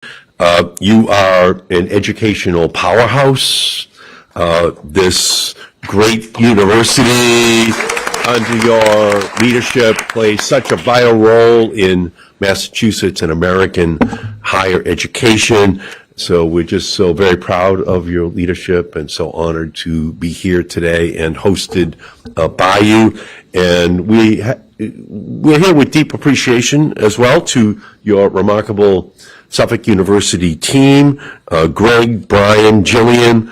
You are an educational powerhouse. This great university, under your leadership, plays such a vital role in Massachusetts and American higher education. So we're just so very proud of your leadership and so honored to be here today and hosted by you. And we're here with deep appreciation as well to your remarkable Suffolk University team, Greg, Brian, Jillian,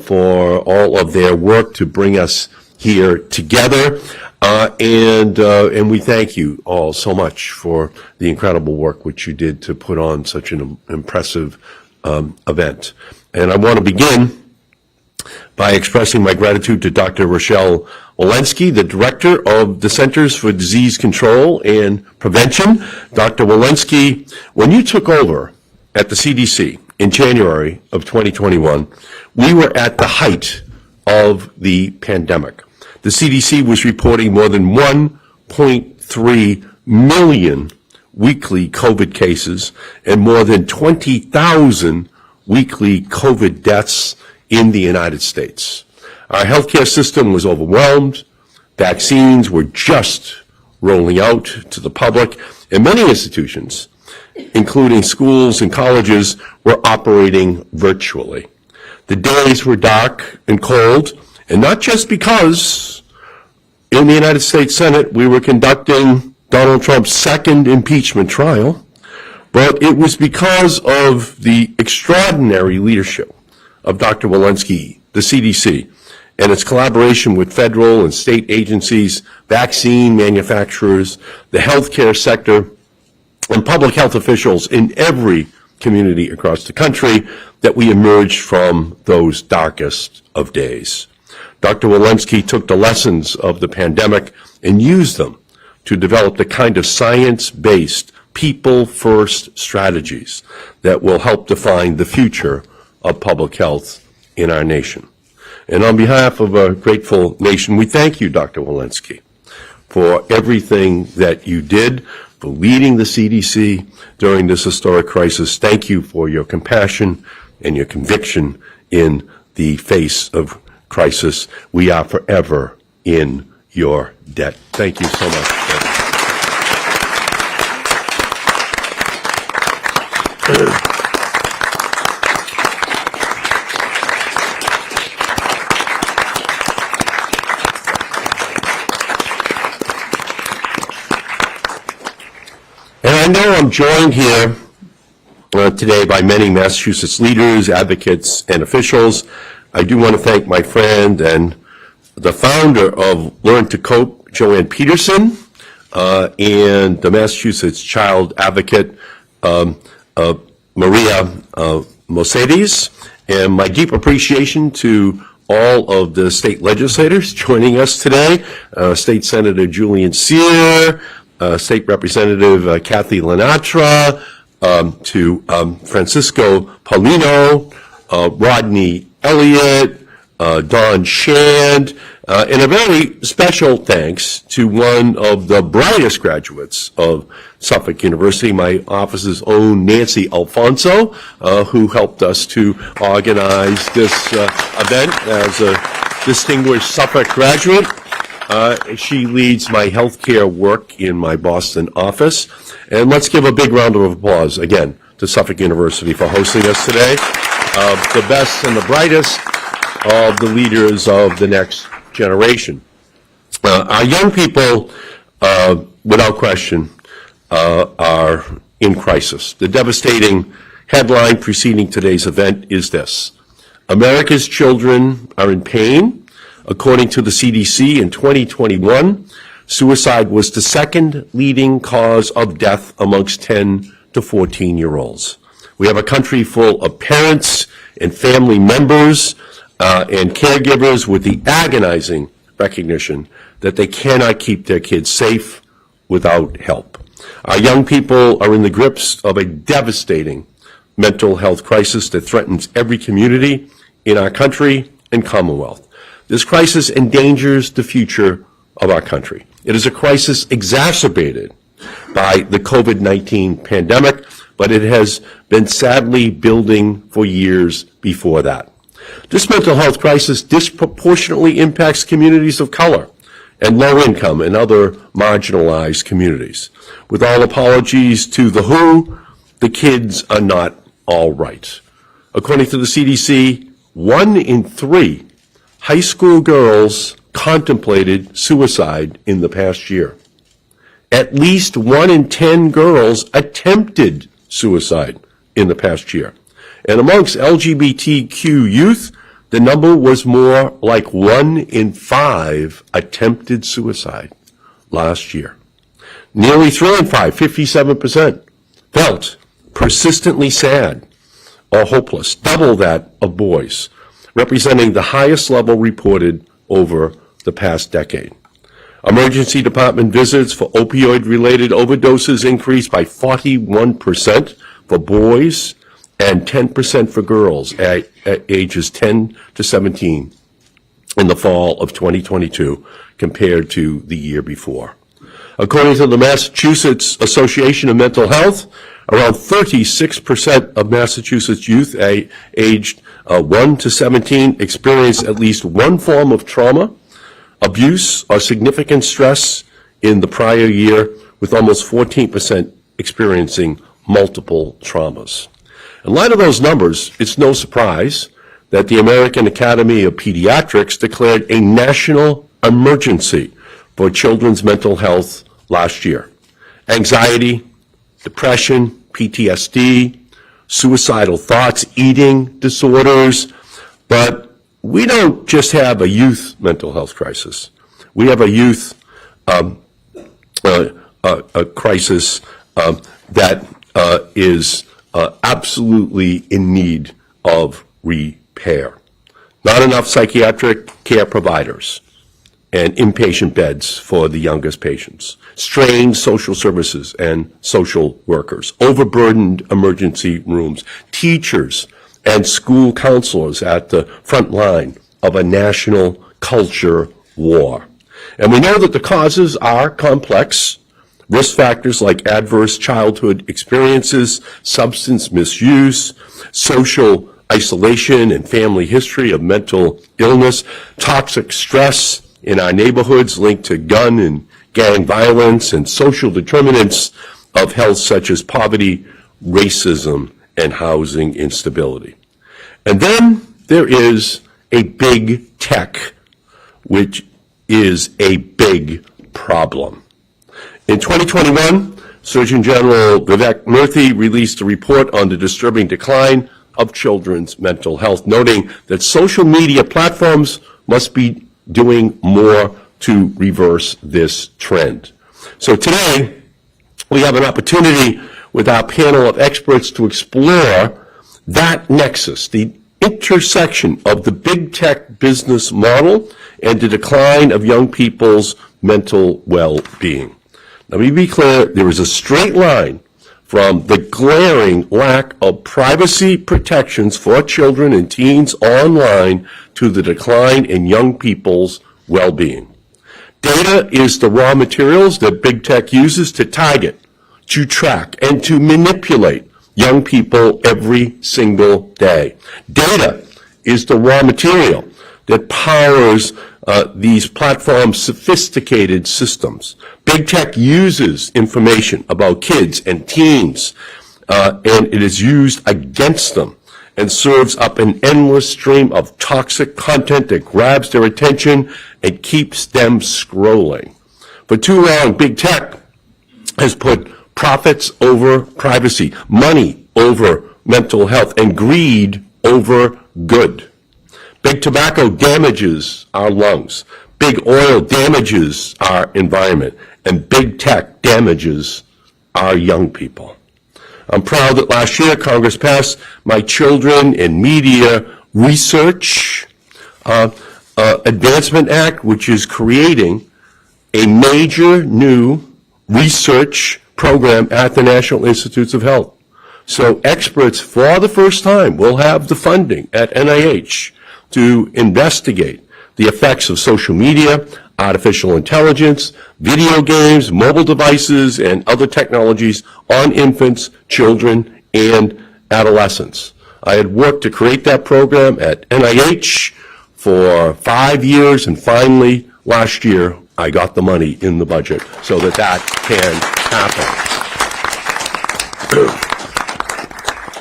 for all of their work to bring us here together. And we thank you all so much for the incredible work which you did to put on such an impressive event. And I want to begin by expressing my gratitude to Dr. Rochelle Walensky, the Director of the Centers for Disease Control and Prevention. Dr. Walensky, when you took over at the CDC in January of 2021, we were at the height of the pandemic. The CDC was reporting more than 1.3 million weekly COVID cases and more than 20,000 weekly COVID deaths in the United States. Our healthcare system was overwhelmed. Vaccines were just rolling out to the public, and many institutions, including schools and colleges, were operating virtually. The days were dark and cold, and not just because in the United States Senate we were conducting Donald Trump's second impeachment trial, but it was because of the extraordinary leadership of Dr. Walensky, the CDC, and its collaboration with federal and state agencies, vaccine manufacturers, the healthcare sector, and public health officials in every community across the country that we emerged from those darkest of days. Dr. Walensky took the lessons of the pandemic and used them to develop the kind of science-based, people-first strategies that will help define the future of public health in our nation. And on behalf of a grateful nation, we thank you, Dr. Walensky, for everything that you did, for leading the CDC during this historic crisis. Thank you for your compassion and your conviction in the face of crisis. We are forever in your debt. Thank you so much. And I know I'm joined here today by many Massachusetts leaders, advocates, and officials. I do want to thank my friend and the founder of Learn to Cope, Joanne Peterson, and the Massachusetts Child Advocate, Maria Mercedes, and my deep appreciation to all of the state legislators joining us today, State Senator Julian Cyr, State Representative Kathy Lenatra, to Francisco Paulino, Rodney Elliott, Don Shand, and a very special thanks to one of the brightest graduates of Suffolk University, my office's own Nancy Alfonso, who helped us to organize this event as a distinguished Suffolk graduate. She leads my healthcare work in my Boston office. And let's give a big round of applause again to Suffolk University for hosting us today. The best and the brightest of the leaders of the next generation. Our young people, without question, are in crisis. The devastating headline preceding today's event is this: America's children are in pain. According to the CDC, in 2021, suicide was the second leading cause of death amongst 10 to 14-year-olds. We have a country full of parents and family members and caregivers with the agonizing recognition that they cannot keep their kids safe without help. Our young people are in the grips of a devastating mental health crisis that threatens every community in our country and Commonwealth. This crisis endangers the future of our country. It is a crisis exacerbated by the COVID-19 pandemic, but but it has been sadly building for years before that. This mental health crisis disproportionately impacts communities of color and low income and other marginalized communities. With all apologies to the WHO, the kids are not all right. According to the CDC, 1 in 3 high school girls contemplated suicide in the past year. At least 1 in 10 girls attempted suicide in the past year. And amongst LGBTQ youth, the number was more like 1 in 5 attempted suicide last year. Nearly 3 in 5, 57%, felt persistently sad or hopeless, double that of boys, representing the highest level reported over the past decade. Emergency department visits for opioid-related overdoses increased by 41% for boys and 10% for girls at ages 10 to 17 in the fall of 2022 compared to the year before. According to the Massachusetts Association of Mental Health, around 36% of Massachusetts youth aged 1 to 17 experienced at least one form of trauma, abuse, or significant stress in the prior year, with almost 14% experiencing multiple traumas. In light of those numbers, it's no surprise that the American Academy of Pediatrics declared a national emergency for children's mental health last year. Anxiety, depression, PTSD, suicidal thoughts, eating disorders, but we don't just have a youth mental health crisis. We have a youth a crisis that is absolutely in need of repair. Not enough psychiatric care providers and inpatient beds for the youngest patients, strained social services and social workers, overburdened emergency rooms, teachers and school counselors at the front line of a national culture war. And we know that the causes are complex. Risk factors like adverse childhood experiences, substance misuse, social isolation and family history of mental illness, toxic stress in our neighborhoods linked to gun and gang violence, and social determinants of health such as poverty, racism, and housing instability. And then there is a big tech, which is a big problem. In 2021, Surgeon General Vivek Murthy released a report on the disturbing decline of children's mental health, noting that social media platforms must be doing more to reverse this trend. So today, we have an opportunity with our panel of experts to explore that nexus, the intersection of the big tech business model and the decline of young people's mental well-being. Let me be clear, there is a straight line from the glaring lack of privacy protections for children and teens online to the decline in young people's well-being. Data is the raw materials that big tech uses to target, to track, and to manipulate young people every single day. Data is the raw material that powers these platforms' sophisticated systems. Big tech uses information about kids and teens, and it is used against them and serves up an endless stream of toxic content that grabs their attention and keeps them scrolling. For too long, big tech has put profits over privacy, money over mental health, and greed over good. Big tobacco damages our lungs. Big oil damages our environment. And big tech damages our young people. I'm proud that last year Congress passed My Children in Media Research Advancement Act, which is creating a major new research program at the National Institutes of Health. So experts, for the first time, will have the funding at NIH to investigate the effects of social media artificial intelligence, video games, mobile devices, and other technologies on infants, children, and adolescents. I had worked to create that program at NIH for 5 years, and finally, last year, I got the money in the budget so that that can happen.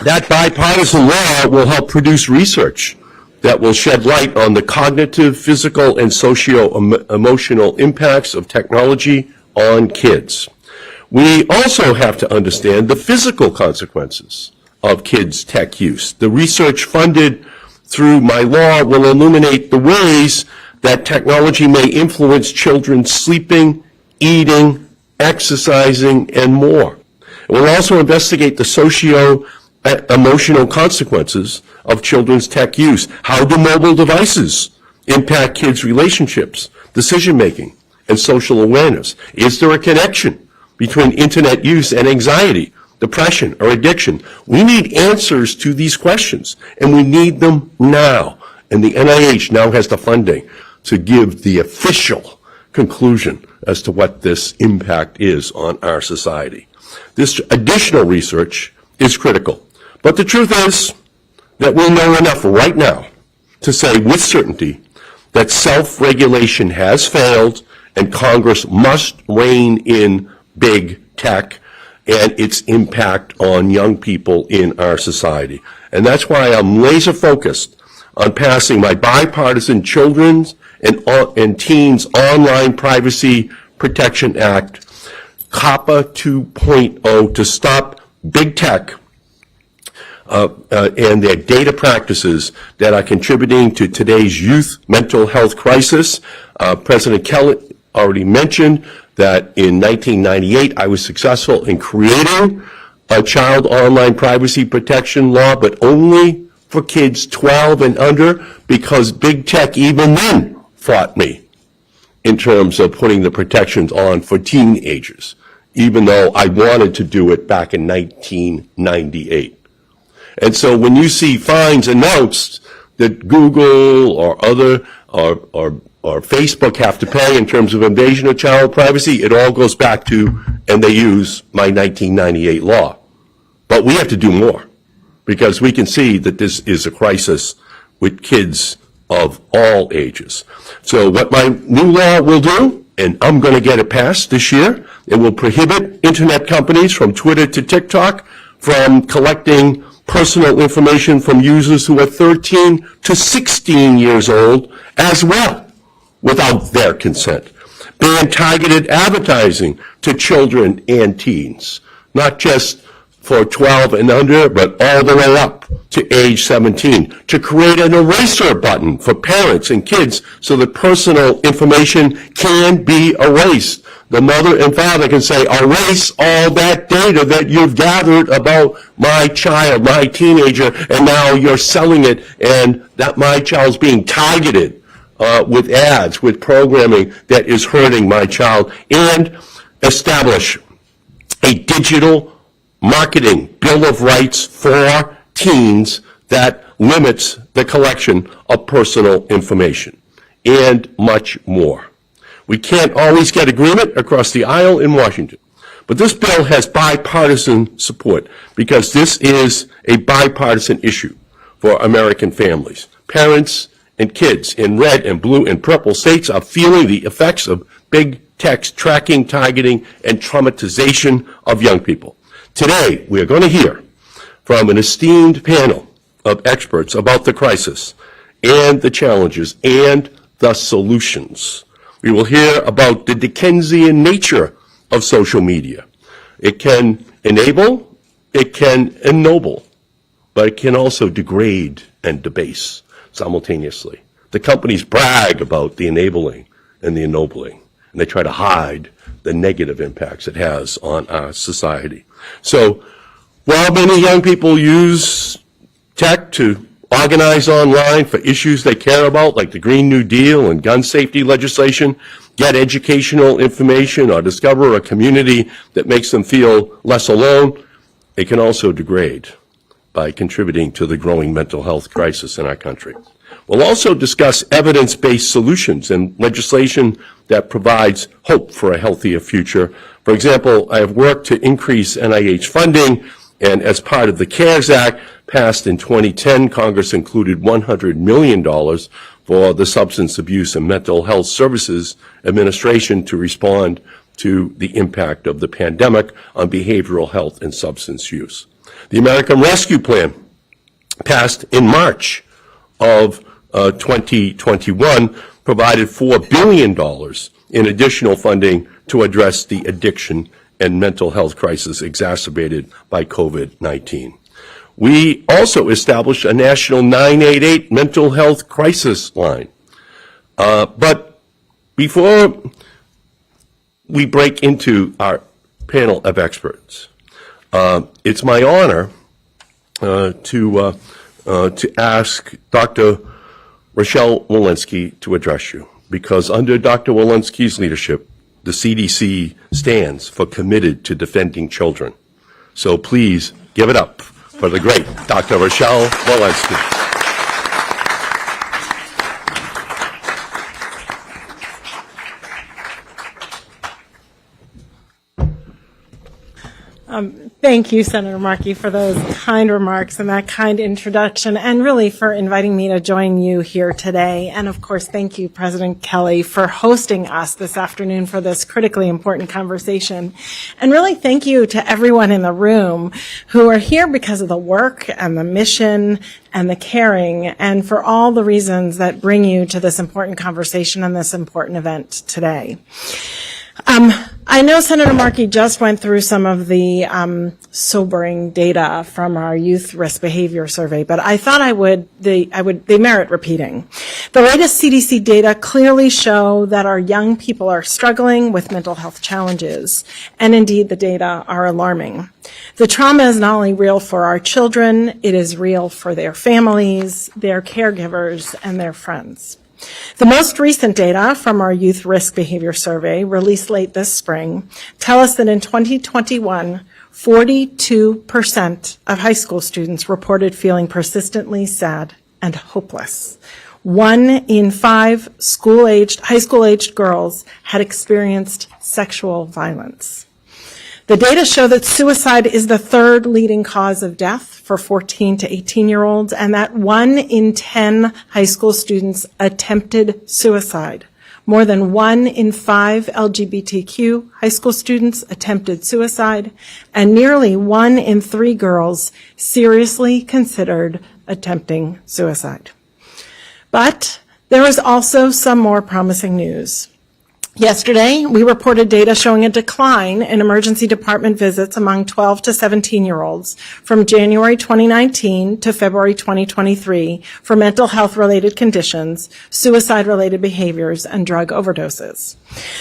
That bipartisan law will help produce research that will shed light on the cognitive, physical, and socio-emotional impacts of technology on kids. We also have to understand the physical consequences of kids' tech use. The research funded through my law will illuminate the ways that technology may influence children's sleeping, eating, exercising, and more. It will also investigate the socio-emotional consequences of children's tech use. How do mobile devices impact kids' relationships, decision-making, and social awareness? Is there a connection between internet use and anxiety, depression, or addiction? We need answers to these questions, and we need them now. And the NIH now has the funding to give the official conclusion as to what this impact is on our society. This additional research is critical. But the truth is that we know enough right now to say with certainty that self-regulation has failed and Congress must rein in big tech and its impact on young people in our society. And that's why I'm laser focused on passing my bipartisan Children's and Teens Online Privacy Protection Act, COPPA 2.0, to stop big tech and their data practices that are contributing to today's youth mental health crisis. President Kelly already mentioned that in 1998 I was successful in creating a child online privacy protection law, but only for kids 12 and under, because big tech even then fought me in terms of putting the protections on for teenagers, even though I wanted to do it back in 1998. And so when you see fines announced that Google or other or Facebook have to pay in terms of invasion of child privacy, it all goes back to, and they use my 1998 law. But we have to do more, because we can see that this is a crisis with kids of all ages. So what my new law will do, and I'm going to get it passed this year, it will prohibit internet companies from Twitter to TikTok from collecting personal information from users who are 13 to 16 years old as well, without their consent. Ban targeted advertising to children and teens, not just for 12 and under, but all the way up to age 17, to create an eraser button for parents and kids so that personal information can be erased. The mother and father can say, erase all that data that you've gathered about my child, my teenager, and now you're selling it, and that my child's being targeted with ads, with programming that is hurting my child, and establish a digital marketing bill of rights for teens that limits the collection of personal information, and much more. We can't always get agreement across the aisle in Washington, but this bill has bipartisan support because this is a bipartisan issue for American families. Parents and kids in red and blue and purple states are feeling the effects of big tech's tracking, targeting, and traumatization of young people. Today, we are going to hear from an esteemed panel of experts about the crisis and the challenges and the solutions. We will hear about the Dickensian nature of social media. It can enable, it can ennoble, but it can also degrade and debase simultaneously. The companies brag about the enabling and the ennobling, and they try to hide the negative impacts it has on our society. So while many young people use tech to organize online for issues they care about, like the Green New Deal and gun safety legislation, get educational information, or discover a community that makes them feel less alone, it can also degrade by contributing to the growing mental health crisis in our country. We'll also discuss evidence-based solutions and legislation that provides hope for a healthier future. For example, I have worked to increase NIH funding, and as part of the CARES Act, passed in 2010, Congress included $100 million for the Substance Abuse and Mental Health Services Administration to respond to the impact of the pandemic on behavioral health and substance use. The American Rescue Plan passed in March of 2021 provided $4 billion in additional funding to address the addiction and mental health crisis exacerbated by COVID-19. We also established a national 988 mental health crisis line. But before we break into our panel of experts, it's my honor to ask Dr. Rochelle Walensky to address you, because under Dr. Walensky's leadership, the CDC stands for Committed to Defending Children. So please give it up for the great Dr. Rochelle Walensky. Thank you, Senator Markey, for those kind remarks and that kind introduction, and really for inviting me to join you here today. And of course, thank you, President Kelly, for hosting us this afternoon for this critically important conversation. And really thank you to everyone in the room who are here because of the work and the mission and the caring, and for all the reasons that bring you to this important conversation and this important event today. I know Senator Markey just went through some of the sobering data from our youth risk behavior survey, but I thought they merit repeating. The latest CDC data clearly show that our young people are struggling with mental health challenges, and indeed the data are alarming. The trauma is not only real for our children, it is real for their families, their caregivers, and their friends. The most recent data from our Youth Risk Behavior Survey, released late this spring, tell us that in 2021, 42% of high school students reported feeling persistently sad and hopeless. 1 in 5 high school-aged girls had experienced sexual violence. The data show that suicide is the third leading cause of death for 14 to 18-year-olds, and that 1 in 10 high school students attempted suicide. More than 1 in 5 LGBTQ high school students attempted suicide, and nearly 1 in 3 girls seriously considered attempting suicide. But there is also some more promising news. Yesterday, we reported data showing a decline in emergency department visits among 12 to 17-year-olds from January 2019 to February 2023 for mental health-related conditions, suicide-related behaviors, and drug overdoses.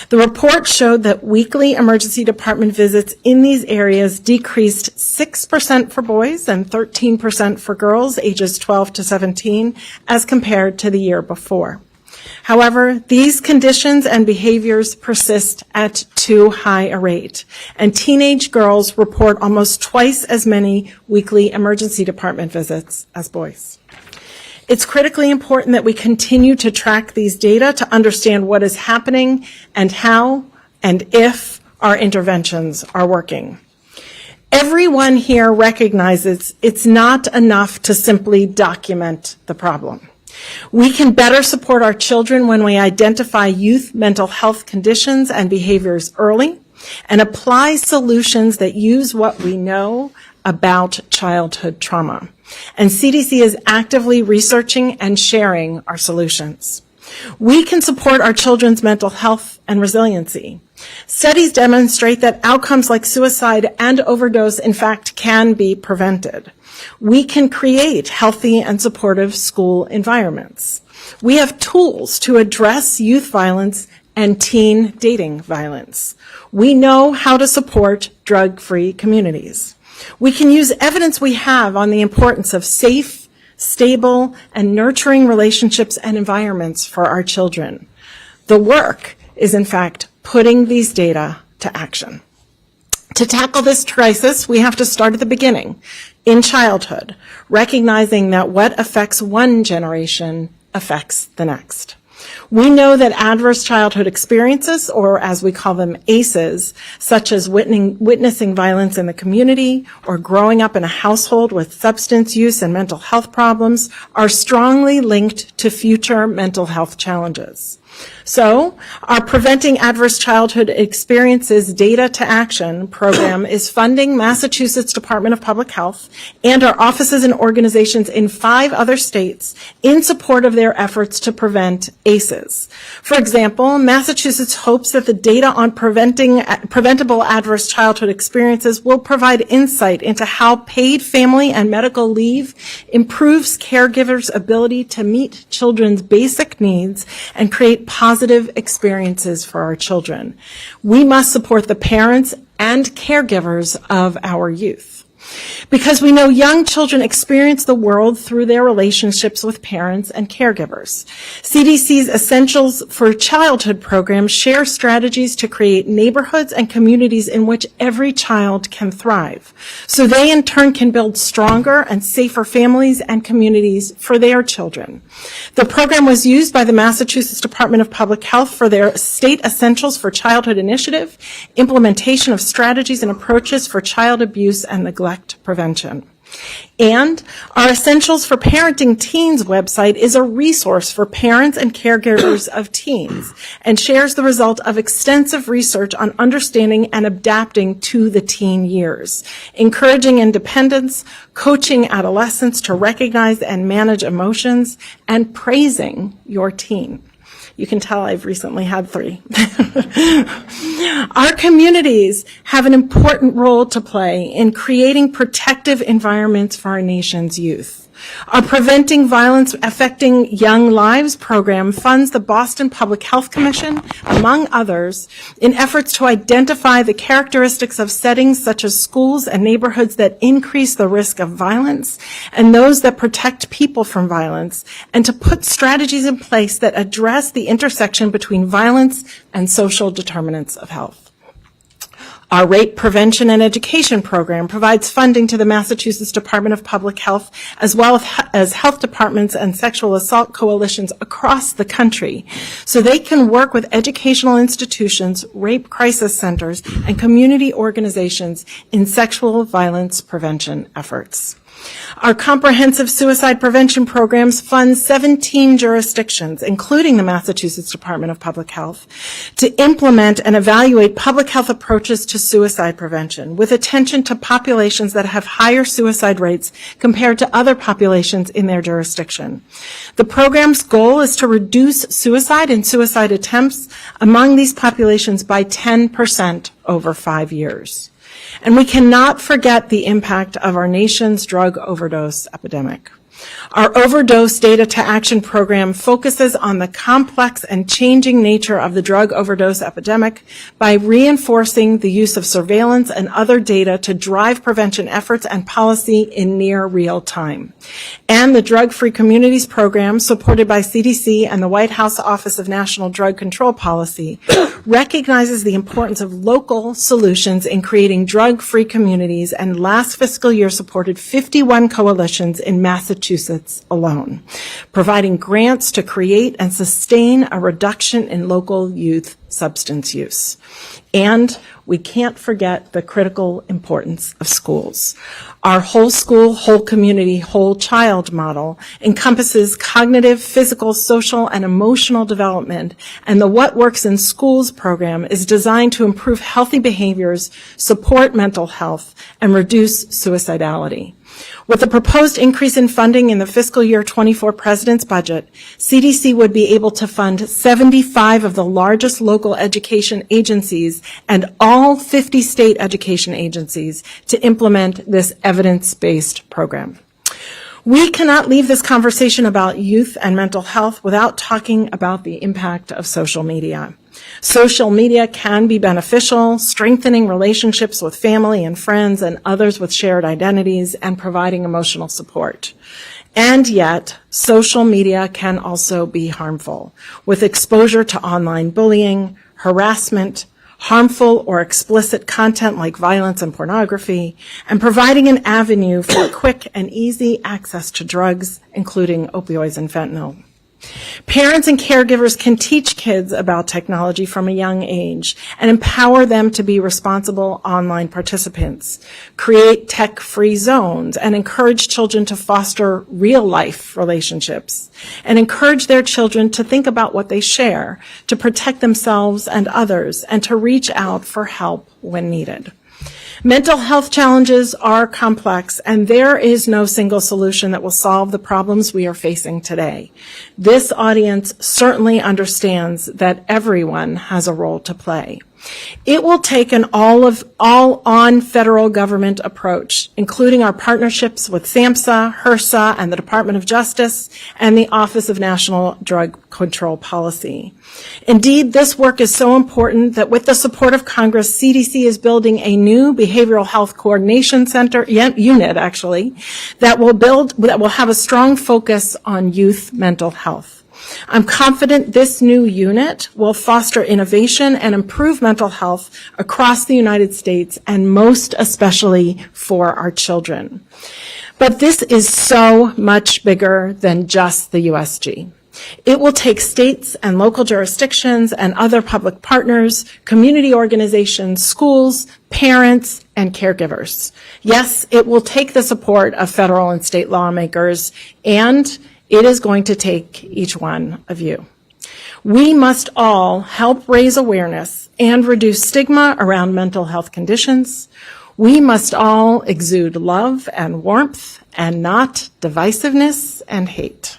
The report showed that weekly emergency department visits in these areas decreased 6% for boys and 13% for girls ages 12 to 17 as compared to the year before. However, these conditions and behaviors persist at too high a rate, and teenage girls report almost twice as many weekly emergency department visits as boys. It's critically important that we continue to track these data to understand what is happening and how and if our interventions are working. Everyone here recognizes it's not enough to simply document the problem. We can better support our children when we identify youth mental health conditions and behaviors early and apply solutions that use what we know about childhood trauma. And CDC is actively researching and sharing our solutions. We can support our children's mental health and resiliency. Studies demonstrate that outcomes like suicide and overdose, in fact, can be prevented. We can create healthy and supportive school environments. We have tools to address youth violence and teen dating violence. We know how to support drug-free communities. We can use evidence we have on the importance of safe, stable, and nurturing relationships and environments for our children. The work is, in fact, putting these data to action. To tackle this crisis, we have to start at the beginning, in childhood, recognizing that what affects one generation affects the next. We know that adverse childhood experiences, or as we call them, ACEs, such as witnessing violence in the community or growing up in a household with substance use and mental health problems, are strongly linked to future mental health challenges. So, our Preventing Adverse Childhood Experiences Data to Action program is funding Massachusetts Department of Public Health and our offices and organizations in 5 other states in support of their efforts to prevent ACEs. For example, Massachusetts hopes that the data on preventable adverse childhood experiences will provide insight into how paid family and medical leave improves caregivers' ability to meet children's basic needs and create positive experiences for our children. We must support the parents and caregivers of our youth. Because we know young children experience the world through their relationships with parents and caregivers. CDC's Essentials for Childhood program shares strategies to create neighborhoods and communities in which every child can thrive, so they in turn can build stronger and safer families and communities for their children. The program was used by the Massachusetts Department of Public Health for their State Essentials for Childhood initiative, implementation of strategies and approaches for child abuse and neglect prevention. And our Essentials for Parenting Teens website is a resource for parents and caregivers of teens and shares the result of extensive research on understanding and adapting to the teen years, encouraging independence, coaching adolescents to recognize and manage emotions, and praising your teen. You can tell I've recently had 3. Our communities have an important role to play in creating protective environments for our nation's youth. Our Preventing Violence Affecting Young Lives program funds the Boston Public Health Commission, among others, in efforts to identify the characteristics of settings such as schools and neighborhoods that increase the risk of violence and those that protect people from violence, and to put strategies in place that address the intersection between violence and social determinants of health. Our Rape Prevention and Education program provides funding to the Massachusetts Department of Public Health, as well as health departments and sexual assault coalitions across the country, so they can work with educational institutions, rape crisis centers, and community organizations in sexual violence prevention efforts. Our comprehensive suicide prevention programs fund 17 jurisdictions, including the Massachusetts Department of Public Health, to implement and evaluate public health approaches to suicide prevention, with attention to populations that have higher suicide rates compared to other populations in their jurisdiction. The program's goal is to reduce suicide and suicide attempts among these populations by 10% over 5 years. And we cannot forget the impact of our nation's drug overdose epidemic. Our Overdose Data to Action program focuses on the complex and changing nature of the drug overdose epidemic by reinforcing the use of surveillance and other data to drive prevention efforts and policy in near real time. And the Drug-Free Communities program, supported by CDC and the White House Office of National Drug Control Policy, recognizes the importance of local solutions in creating drug-free communities, and last fiscal year supported 51 coalitions in Massachusetts alone, providing grants to create and sustain a reduction in local youth substance use. And we can't forget the critical importance of schools. Our whole school, whole community, whole child model encompasses cognitive, physical, social, and emotional development, and the What Works in Schools program is designed to improve healthy behaviors, support mental health, and reduce suicidality. With the proposed increase in funding in the fiscal year 24 President's budget, CDC would be able to fund 75 of the largest local education agencies and all 50 state education agencies to implement this evidence-based program. We cannot leave this conversation about youth and mental health without talking about the impact of social media. Social media can be beneficial, strengthening relationships with family and friends and others with shared identities, and providing emotional support. And yet, social media can also be harmful, with exposure to online bullying, harassment, harmful or explicit content like violence and pornography, and providing an avenue for quick and easy access to drugs, including opioids and fentanyl. Parents and caregivers can teach kids about technology from a young age and empower them to be responsible online participants, create tech-free zones, and encourage children to foster real-life relationships, and encourage their children to think about what they share, to protect themselves and others, and to reach out for help when needed. Mental health challenges are complex, and there is no single solution that will solve the problems we are facing today. This audience certainly understands that everyone has a role to play. It will take an all-on federal government approach, including our partnerships with SAMHSA, HRSA, and the Department of Justice, and the Office of National Drug Control Policy. Indeed, this work is so important that with the support of Congress, CDC is building a new behavioral health coordination unit, that will have a strong focus on youth mental health. I'm confident this new unit will foster innovation and improve mental health across the United States, and most especially for our children. But this is so much bigger than just the USG. It will take states and local jurisdictions and other public partners, community organizations, schools, parents, and caregivers. Yes, it will take the support of federal and state lawmakers, and it is going to take each one of you. We must all help raise awareness and reduce stigma around mental health conditions. We must all exude love and warmth and not divisiveness and hate.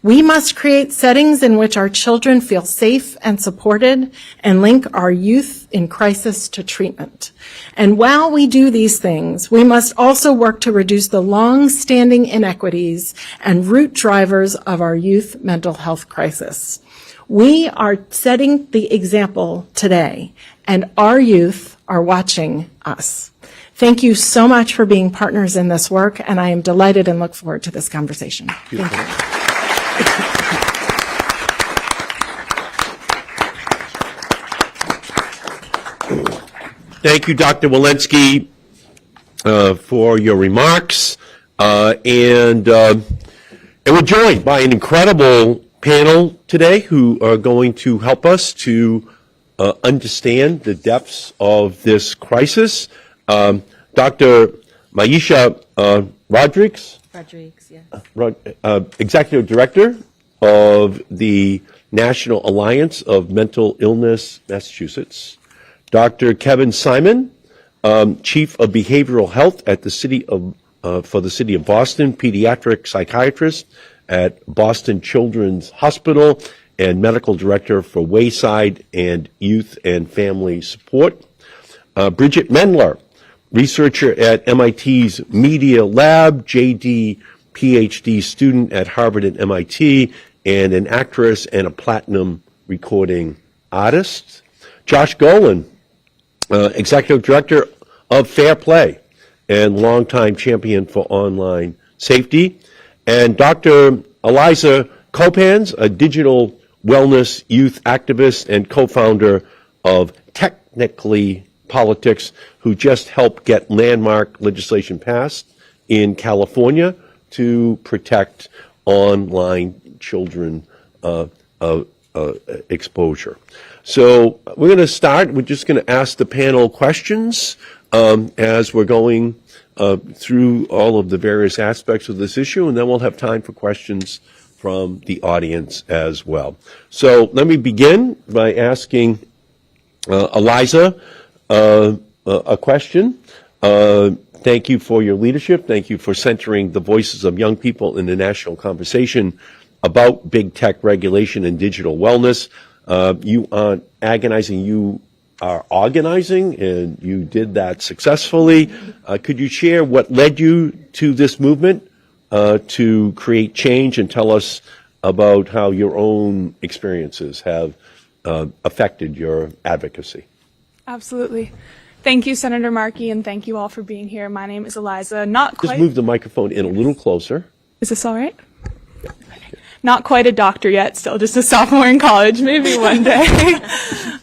We must create settings in which our children feel safe and supported and link our youth in crisis to treatment. And while we do these things, we must also work to reduce the long-standing inequities and root drivers of our youth mental health crisis. We are setting the example today, and our youth are watching us. Thank you so much for being partners in this work, and I am delighted and look forward to this conversation. Thank you. Thank you, Dr. Walensky, for your remarks. And we're joined by an incredible panel today who are going to help us to understand the depths of this crisis. Dr. Maisha Rodrigues, yes. Executive Director of the National Alliance of Mental Illness, Massachusetts. Dr. Kevin Simon, Chief of Behavioral Health at the City of for the City of Boston, pediatric psychiatrist at Boston Children's Hospital, and Medical Director for Wayside and Youth and Family Support. Bridget Mendler, researcher at MIT's Media Lab, JD PhD student at Harvard and MIT, and an actress and a platinum recording artist. Josh Golan, Executive Director of Fair Play and longtime champion for online safety. And Dr. Eliza Copans, a digital wellness youth activist and co-founder of Technically Politics, who just helped get landmark legislation passed in California to protect online children exposure. So we're going to start. We're just going to ask the panel questions as we're going through all of the various aspects of this issue, and then we'll have time for questions from the audience as well. So let me begin by asking Eliza a question. Thank you for your leadership. Thank you for centering the voices of young people in the national conversation about big tech regulation and digital wellness. You aren't agonizing, you are organizing, and you did that successfully. Could you share what led you to this movement to create change, and tell us about how your own experiences have affected your advocacy? Absolutely. Thank you, Senator Markey, and thank you all for being here. My name is Eliza. Just move the microphone in a little closer. Is this all right? Not quite a doctor yet, still just a sophomore in college, maybe one day.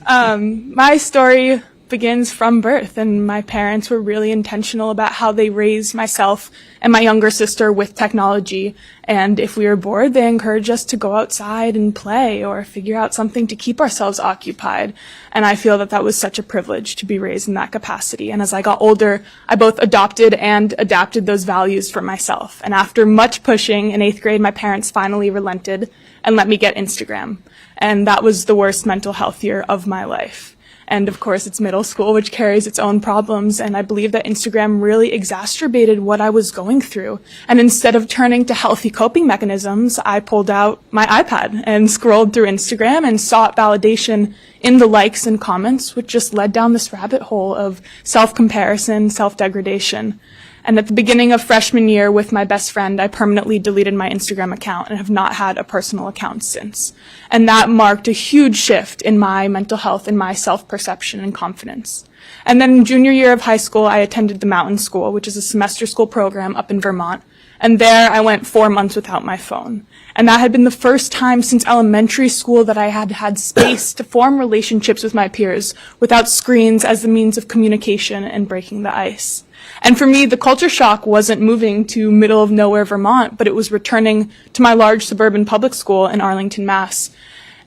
My story begins from birth, and my parents were really intentional about how they raised myself and my younger sister with technology. And if we were bored, they encouraged us to go outside and play or figure out something to keep ourselves occupied. And I feel that that was such a privilege to be raised in that capacity. And as I got older, I both adopted and adapted those values for myself. And after much pushing in 8th grade, my parents finally relented and let me get Instagram. And that was the worst mental health year of my life. And of course, it's middle school, which carries its own problems. And I believe that Instagram really exacerbated what I was going through. And instead of turning to healthy coping mechanisms, I pulled out my iPad and scrolled through Instagram and sought validation in the likes and comments, which just led down this rabbit hole of self-comparison, self-degradation. And at the beginning of freshman year with my best friend, I permanently deleted my Instagram account and have not had a personal account since. And that marked a huge shift in my mental health and my self-perception and confidence. And then in junior year of high school, I attended the Mountain School, which is a semester school program up in Vermont. And there I went 4 months without my phone. And that had been the first time since elementary school that I had had space to form relationships with my peers without screens as the means of communication and breaking the ice. And for me, the culture shock wasn't moving to middle of nowhere Vermont, but it was returning to my large suburban public school in Arlington, Mass.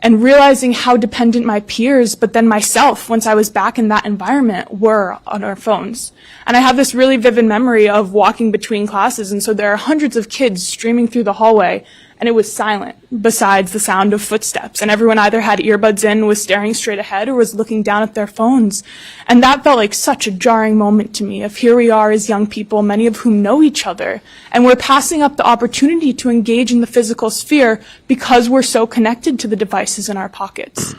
And realizing how dependent my peers, but then myself, once I was back in that environment, were on our phones. And I have this really vivid memory of walking between classes, and so there are hundreds of kids streaming through the hallway, and it was silent, besides the sound of footsteps. And everyone either had earbuds in, was staring straight ahead, or was looking down at their phones. And that felt like such a jarring moment to me of here we are as young people, many of whom know each other, and we're passing up the opportunity to engage in the physical sphere because we're so connected to the devices in our pockets.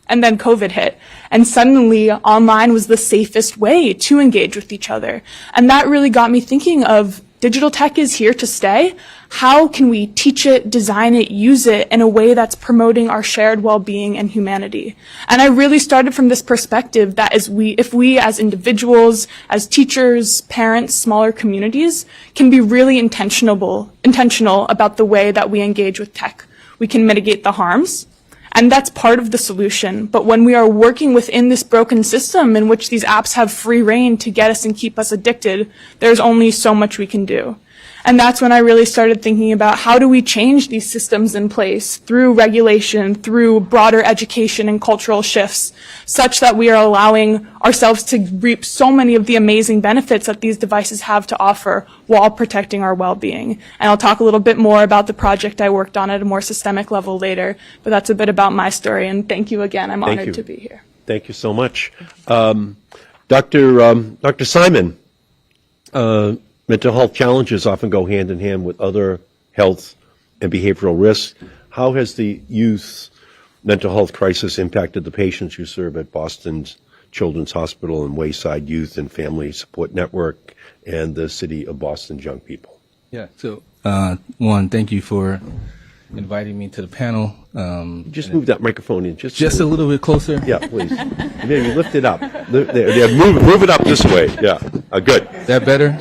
And then COVID hit, and suddenly online was the safest way to engage with each other. And that really got me thinking of digital tech is here to stay. How can we teach it, design it, use it in a way that's promoting our shared well-being and humanity? And I really started from this perspective that if we as individuals, as teachers, parents, smaller communities, can be really intentional about the way that we engage with tech, we can mitigate the harms. And that's part of the solution. But when we are working within this broken system in which these apps have free reign to get us and keep us addicted, there's only so much we can do. And that's when I really started thinking about how do we change these systems in place through regulation, through broader education and cultural shifts, such that we are allowing ourselves to reap so many of the amazing benefits that these devices have to offer while protecting our well-being. And I'll talk a little bit more about the project I worked on at a more systemic level later, but that's a bit about my story, and thank you again. I'm honored to be here. Thank you so much. Dr. Simon, mental health challenges often go hand in hand with other health and behavioral risks. How has the youth mental health crisis impacted the patients you serve at Boston's Children's Hospital and Wayside Youth and Family Support Network and the City of Boston's young people? Yeah, so one, thank you for inviting me to the panel. Just move that microphone in just a little bit closer. Yeah, please. Maybe lift it up. There, move it up this way. Yeah, good. Is that better?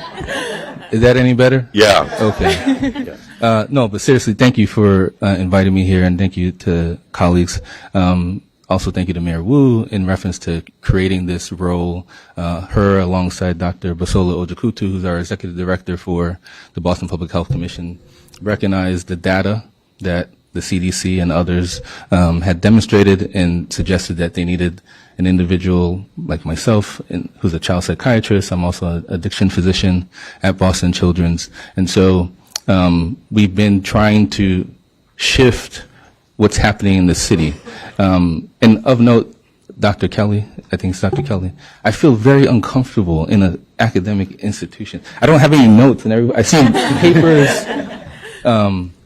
Is that any better? Yeah. Okay. No, but seriously, thank you for inviting me here, and thank you to colleagues. Also, thank you to Mayor Wu in reference to creating this role. Her alongside Dr. Basola Ojukutu, who's our Executive Director for the Boston Public Health Commission, recognized the data that the CDC and others had demonstrated and suggested that they needed an individual like myself, who's a child psychiatrist. I'm also an addiction physician at Boston Children's. And so we've been trying to shift what's happening in the city. And of note, Dr. Kelly, I think it's Dr. Kelly, I feel very uncomfortable in an academic institution. I don't have any notes, and I see papers.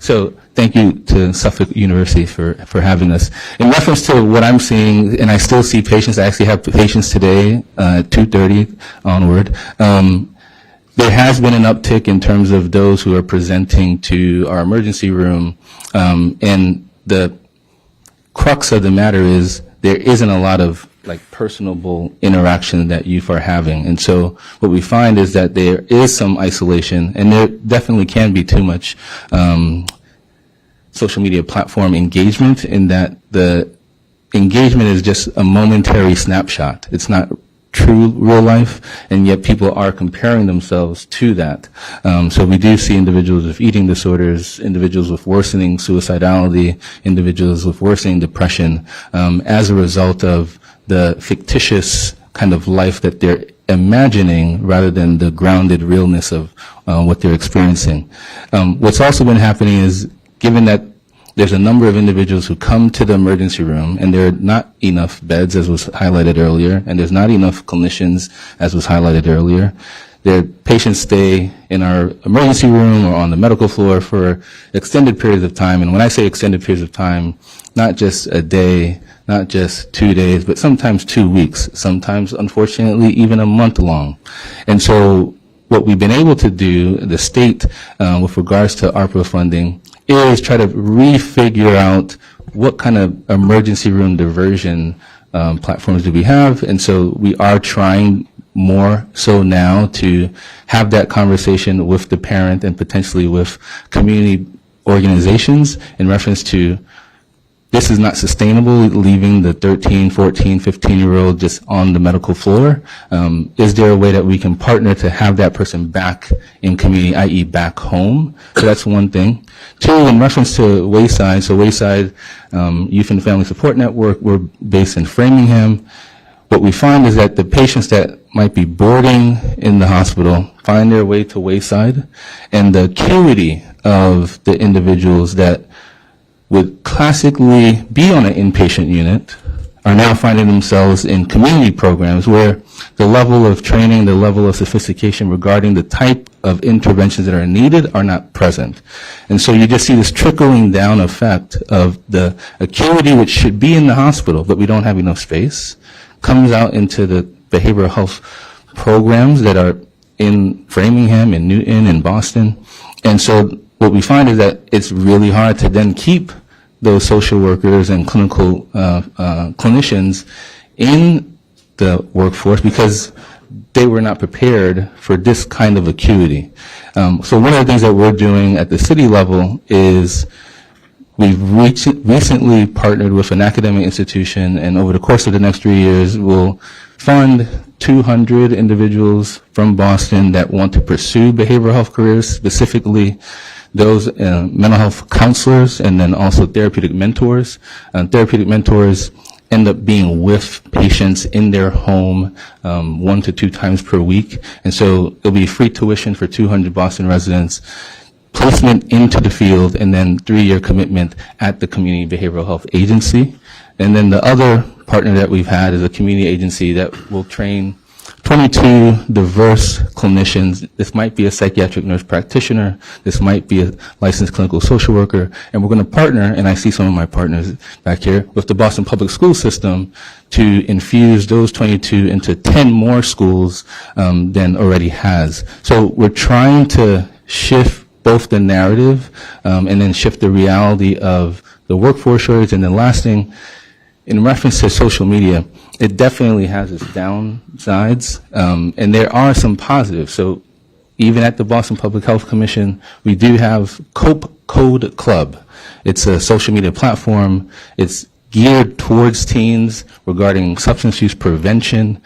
So thank you to Suffolk University for having us. In reference to what I'm seeing, and I still see patients, I actually have patients today at 2:30 onward. There has been an uptick in terms of those who are presenting to our emergency room, and the crux of the matter is there isn't a lot of personable interaction that youth are having. And so what we find is that there is some isolation, and there definitely can be too much social media platform engagement, in that the engagement is just a momentary snapshot. It's not true real life, and yet people are comparing themselves to that. So we do see individuals with eating disorders, individuals with worsening suicidality, individuals with worsening depression, as a result of the fictitious kind of life that they're imagining rather than the grounded realness of what they're experiencing. What's also been happening is, given that there's a number of individuals who come to the emergency room and there are not enough beds, as was highlighted earlier, and there's not enough clinicians, as was highlighted earlier. Their patients stay in our emergency room or on the medical floor for extended periods of time. And when I say extended periods of time, not just a day, not just 2 days, but sometimes 2 weeks, sometimes, unfortunately, even a month long. And so what we've been able to do, the state, with regards to ARPA funding, is try to refigure out what kind of emergency room diversion platforms do we have. And so we are trying more so now to have that conversation with the parent and potentially with community organizations in reference to, this is not sustainable, leaving the 13, 14, 15-year-old just on the medical floor. Is there a way that we can partner to have that person back in community, i.e. back home? So that's one thing. Two, in reference to Wayside, so Wayside Youth and Family Support Network, we're based in Framingham. What we find is that the patients that might be boarding in the hospital find their way to Wayside, and the acuity of the individuals that would classically be on an inpatient unit are now finding themselves in community programs where the level of training, the level of sophistication regarding the type of interventions that are needed are not present. And so you just see this trickling down effect of the acuity which should be in the hospital, but we don't have enough space, comes out into the behavioral health programs that are in Framingham, in Newton, in Boston. And so what we find is that it's really hard to then keep those social workers and clinical clinicians in the workforce because they were not prepared for this kind of acuity. So one of the things that we're doing at the city level is we've recently partnered with an academic institution, and over the course of the next 3 years, we'll fund 200 individuals from Boston that want to pursue behavioral health careers, specifically those mental health counselors and then also therapeutic mentors. Therapeutic mentors end up being with patients in their home 1 to 2 times per week. And so it'll be free tuition for 200 Boston residents, placement into the field, and then 3-year commitment at the Community Behavioral Health Agency. And then the other partner that we've had is a community agency that will train 22 diverse clinicians. This might be a psychiatric nurse practitioner. This might be a licensed clinical social worker. And we're going to partner, and I see some of my partners back here, with the Boston Public School System to infuse those 22 into 10 more schools than already has. So we're trying to shift both the narrative and then shift the reality of the workforce shortage. And then last thing, in reference to social media, it definitely has its downsides, and there are some positives. So even at the Boston Public Health Commission, we do have Cope Code Club. It's a social media platform. It's geared towards teens regarding substance use prevention,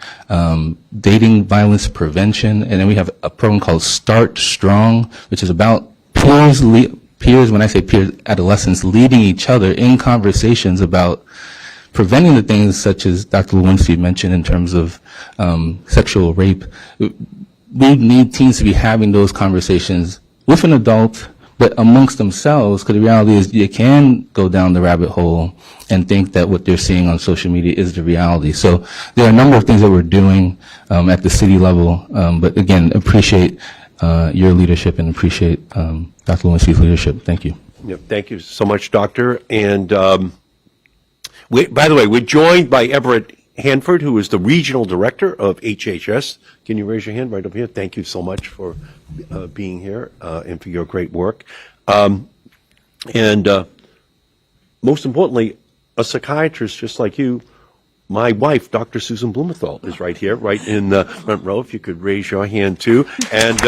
dating violence prevention, and then we have a program called Start Strong, which is about peers, when I say peers, adolescents leading each other in conversations about preventing the things such as Dr. Walensky mentioned in terms of sexual rape. We need teens to be having those conversations with an adult, but amongst themselves, because the reality is you can go down the rabbit hole and think that what they're seeing on social media is the reality. So there are a number of things that we're doing at the city level, but again, appreciate your leadership and appreciate Dr. Walensky's leadership. Thank you. Yep, thank you so much, Doctor. And by the way, we're joined by Everett Hanford, who is the Regional Director of HHS. Can you raise your hand right up here? Thank you so much for being here and for your great work. And most importantly, a psychiatrist just like you. My wife, Dr. Susan Blumenthal, is right here, right in the front row. If you could raise your hand too. And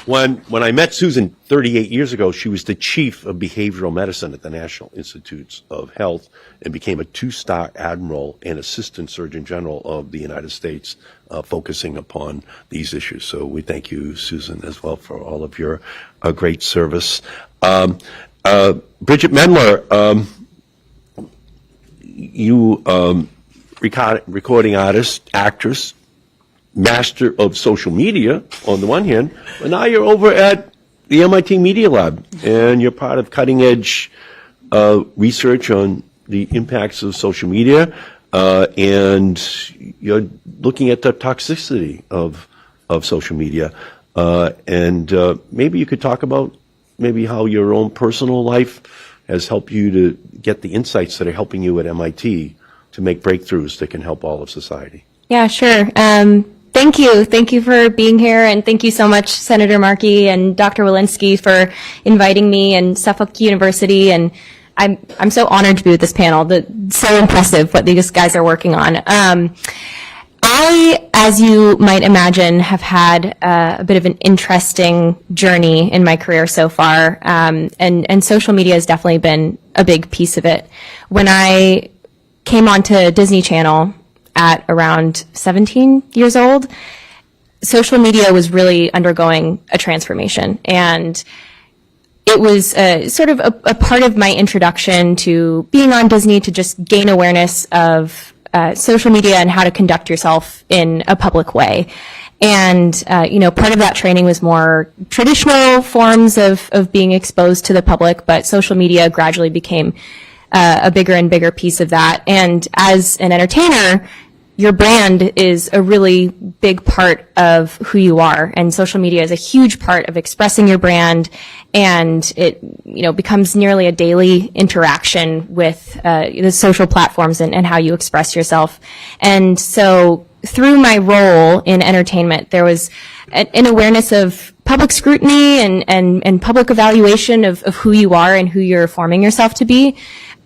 When I met Susan 38 years ago, she was the chief of behavioral medicine at the National Institutes of Health and became a 2-star admiral and assistant surgeon general of the United States, focusing upon these issues. So we thank you, Susan, as well for all of your great service. Bridget Mendler, you recording artist, actress, master of social media on the one hand, but now you're over at the MIT Media Lab and you're part of cutting edge research on the impacts of social media, and you're looking at the toxicity of social media. And maybe you could talk about maybe how your own personal life has helped you to get the insights that are helping you at MIT to make breakthroughs that can help all of society. Yeah, sure. Thank you. Thank you for being here, and thank you so much, Senator Markey and Dr. Walensky, for inviting me, and Suffolk University. And I'm so honored to be with this panel. So impressive what these guys are working on. I, as you might imagine, have had a bit of an interesting journey in my career so far, and social media has definitely been a big piece of it. When I came onto Disney Channel at around 17 years old, social media was really undergoing a transformation, and it was sort of a part of my introduction to being on Disney, to just gain awareness of social media and how to conduct yourself in a public way. And, part of that training was more traditional forms of being exposed to the public, but social media gradually became a bigger and bigger piece of that. And as an entertainer, your brand is a really big part of who you are, and social media is a huge part of expressing your brand, and it, becomes nearly a daily interaction with the social platforms and how you express yourself. And so through my role in entertainment, there was an awareness of public scrutiny and public evaluation of who you are and who you're forming yourself to be.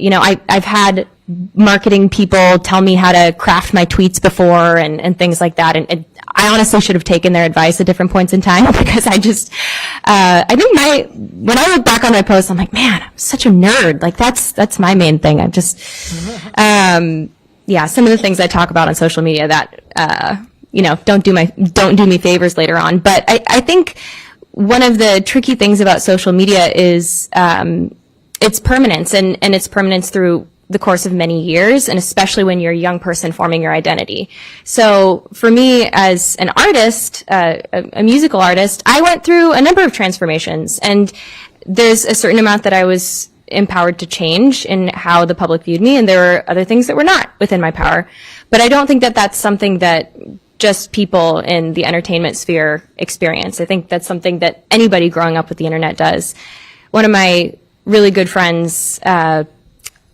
I've had marketing people tell me how to craft my tweets before and things like that. And I honestly should have taken their advice at different points in time, because I think when I look back on my posts, I'm like, man, I'm such a nerd. Like that's my main thing. I'm just, some of the things I talk about on social media that, don't do me favors later on. But I think one of the tricky things about social media is, its permanence, and its permanence through the course of many years, and especially when you're a young person forming your identity. So for me, as an artist, a musical artist, I went through a number of transformations, and there's a certain amount that I was empowered to change in how the public viewed me, and there were other things that were not within my power. But I don't think that that's something that just people in the entertainment sphere experience. I think that's something that anybody growing up with the internet does. One of my really good friends,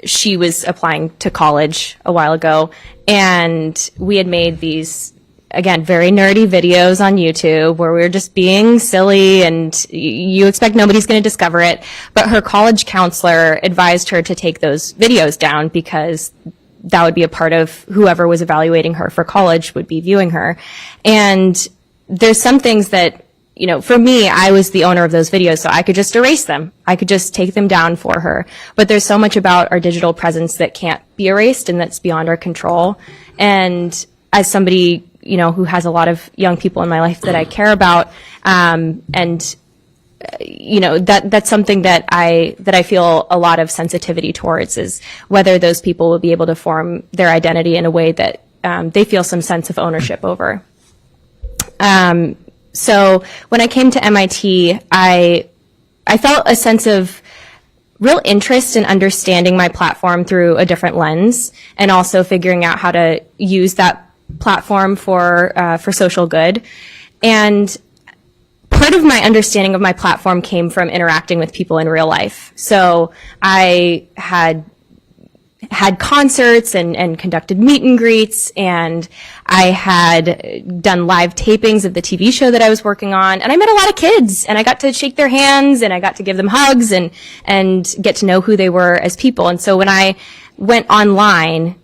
she was applying to college a while ago, and we had made these, again, very nerdy videos on YouTube where we were just being silly, and you expect nobody's going to discover it. But her college counselor advised her to take those videos down, because that would be a part of whoever was evaluating her for college would be viewing her. And there's some things that, for me, I was the owner of those videos, so I could just erase them. I could just take them down for her. But there's so much about our digital presence that can't be erased, and that's beyond our control. And as somebody, who has a lot of young people in my life that I care about, that's something that I feel a lot of sensitivity towards, is whether those people will be able to form their identity in a way that they feel some sense of ownership over. So when I came to MIT, I felt a sense of real interest in understanding my platform through a different lens, and also figuring out how to use that platform for social good. And part of my understanding of my platform came from interacting with people in real life. So I had concerts and conducted meet and greets, and I had done live tapings of the TV show that I was working on, and I met a lot of kids, and I got to shake their hands, and I got to give them hugs and get to know who they were as people. And so when I went online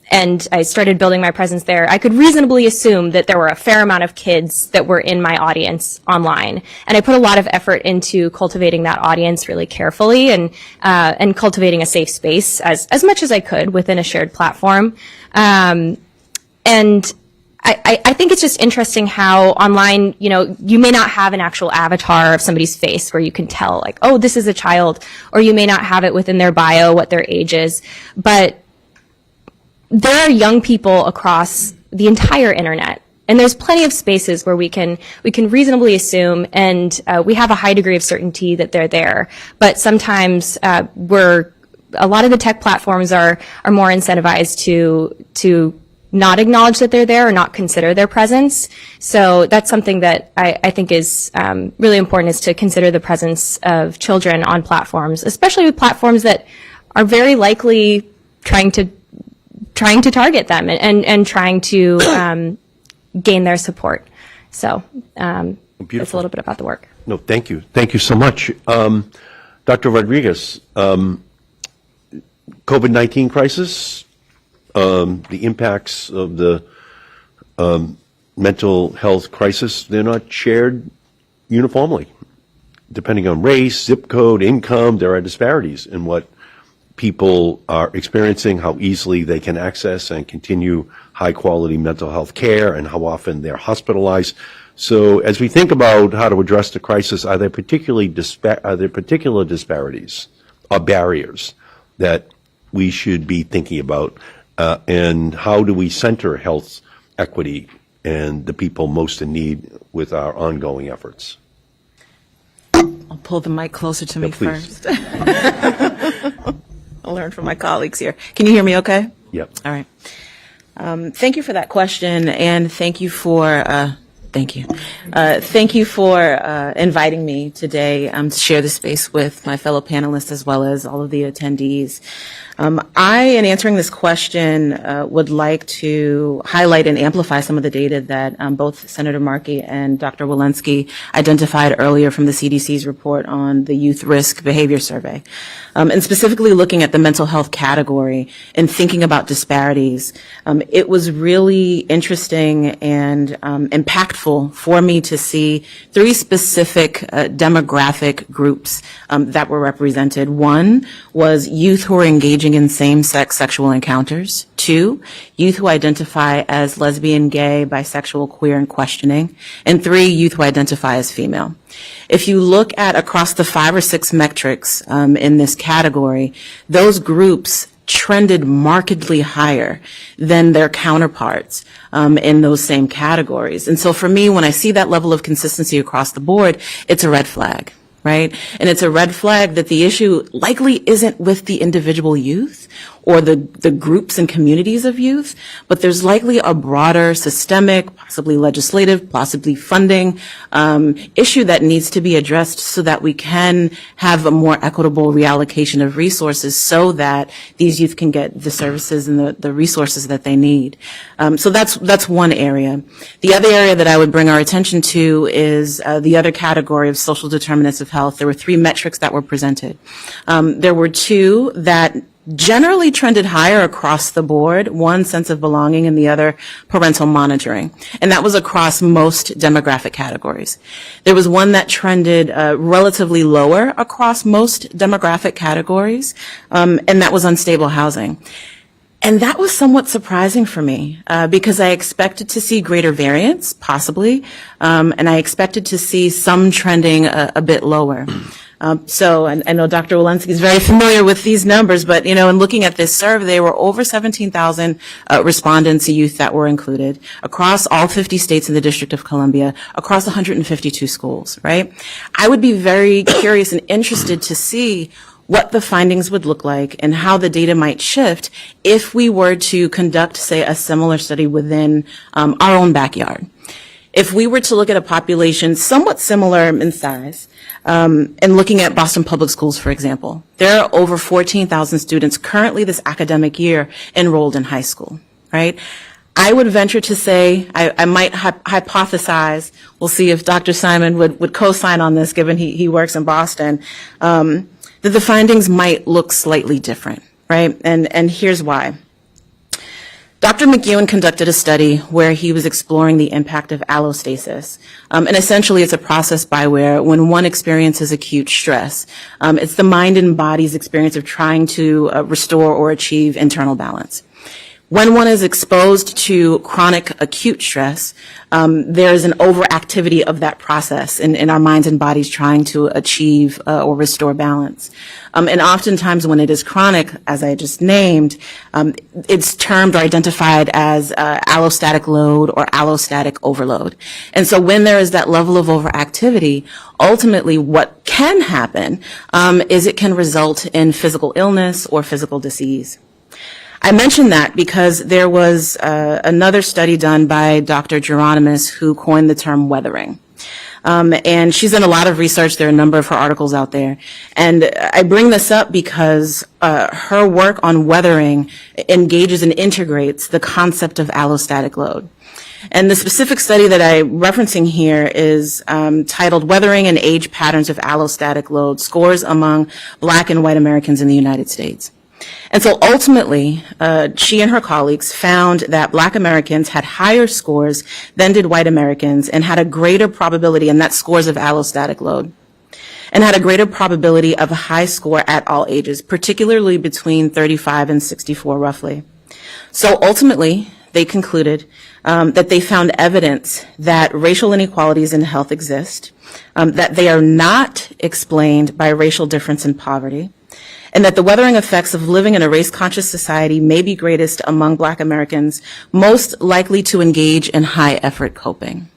and I started building my presence there, I could reasonably assume that there were a fair amount of kids that were in my audience online. And I put a lot of effort into cultivating that audience really carefully and cultivating a safe space as much as I could within a shared platform. And I think it's just interesting how online, you may not have an actual avatar of somebody's face where you can tell, like, oh, this is a child, or you may not have it within their bio what their age is. But there are young people across the entire internet, and there's plenty of spaces where we can reasonably assume, and we have a high degree of certainty that they're there. But sometimes a lot of the tech platforms are more incentivized to not acknowledge that they're there or not consider their presence. So that's something that I think is really important, is to consider the presence of children on platforms, especially with platforms that are very likely trying to target them and trying to gain their support. So that's a little bit about the work. No, thank you. Thank you so much. Dr. Rodriguez, COVID-19 crisis, the impacts of the mental health crisis, they're not shared uniformly. Depending on race, zip code, income, there are disparities in what people are experiencing, how easily they can access and continue high-quality mental health care, and how often they're hospitalized. So as we think about how to address the crisis, are there particular disparities or barriers that we should be thinking about, and how do we center health equity and the people most in need with our ongoing efforts? I'll pull the mic closer to me please. first. I'll learn from my colleagues here. Can you hear me okay? Yep. All right. Thank you for that question, and thank you for inviting me today to share the space with my fellow panelists as well as all of the attendees. In answering this question, would like to highlight and amplify some of the data that both Senator Markey and Dr. Walensky identified earlier from the CDC's report on the Youth Risk Behavior Survey. And specifically looking at the mental health category and thinking about disparities, it was really interesting and impactful for me to see three specific demographic groups that were represented. One was youth who are engaging in same-sex sexual encounters. Two, youth who identify as lesbian, gay, bisexual, queer, and questioning. And three, youth who identify as female. If you look at across the 5 or 6 metrics in this category, those groups trended markedly higher than their counterparts in those same categories. And so for me, when I see that level of consistency across the board, it's a red flag. Right? And it's a red flag that the issue likely isn't with the individual youth or the groups and communities of youth, but there's likely a broader systemic, possibly legislative, possibly funding issue that needs to be addressed so that we can have a more equitable reallocation of resources so that these youth can get the services and the resources that they need. So that's one area. The other area that I would bring our attention to is the other category of social determinants of health. There were 3 metrics that were presented. There were 2 that generally trended higher across the board, one, sense of belonging, and the other, parental monitoring. And that was across most demographic categories. There was one that trended relatively lower across most demographic categories, and that was unstable housing. And that was somewhat surprising for me because I expected to see greater variance, possibly, and I expected to see some trending a bit lower. So I know Dr. Walensky is very familiar with these numbers, but, in looking at this survey, there were over 17,000 respondents, youth that were included across all 50 states in the District of Columbia, across 152 schools, right? I would be very curious and interested to see what the findings would look like and how the data might shift if we were to conduct, say, a similar study within our own backyard. If we were to look at a population somewhat similar in size, and looking at Boston Public Schools, for example, there are over 14,000 students currently this academic year enrolled in high school, right? I would venture to say, I might hypothesize, we'll see if Dr. Simon would co-sign on this given he works in Boston, that the findings might look slightly different, right? And here's why. Dr. McEwen conducted a study where he was exploring the impact of allostasis. And essentially, it's a process by where when one experiences acute stress, it's the mind and body's experience of trying to restore or achieve internal balance. When one is exposed to chronic acute stress, there is an overactivity of that process in our minds and bodies trying to achieve or restore balance. And oftentimes when it is chronic, as I just named, it's termed or identified as allostatic load or allostatic overload. And so when there is that level of overactivity, ultimately what can happen is it can result in physical illness or physical disease. I mention that because there was another study done by Dr. Geronimus who coined the term weathering. And she's done a lot of research. There are a number of her articles out there. And I bring this up because her work on weathering engages and integrates the concept of allostatic load. And the specific study that I'm referencing here is titled Weathering and Age Patterns of Allostatic Load, Scores Among Black and White Americans in the United States. And so ultimately, she and her colleagues found that Black Americans had higher scores than did white Americans and had a greater probability, and that's scores of allostatic load, and had a greater probability of a high score at all ages, particularly between 35 and 64 roughly. So ultimately, they concluded that they found evidence that racial inequalities in health exist, that they are not explained by racial difference in poverty, and that the weathering effects of living in a race-conscious society may be greatest among Black Americans most likely to engage in high-effort coping.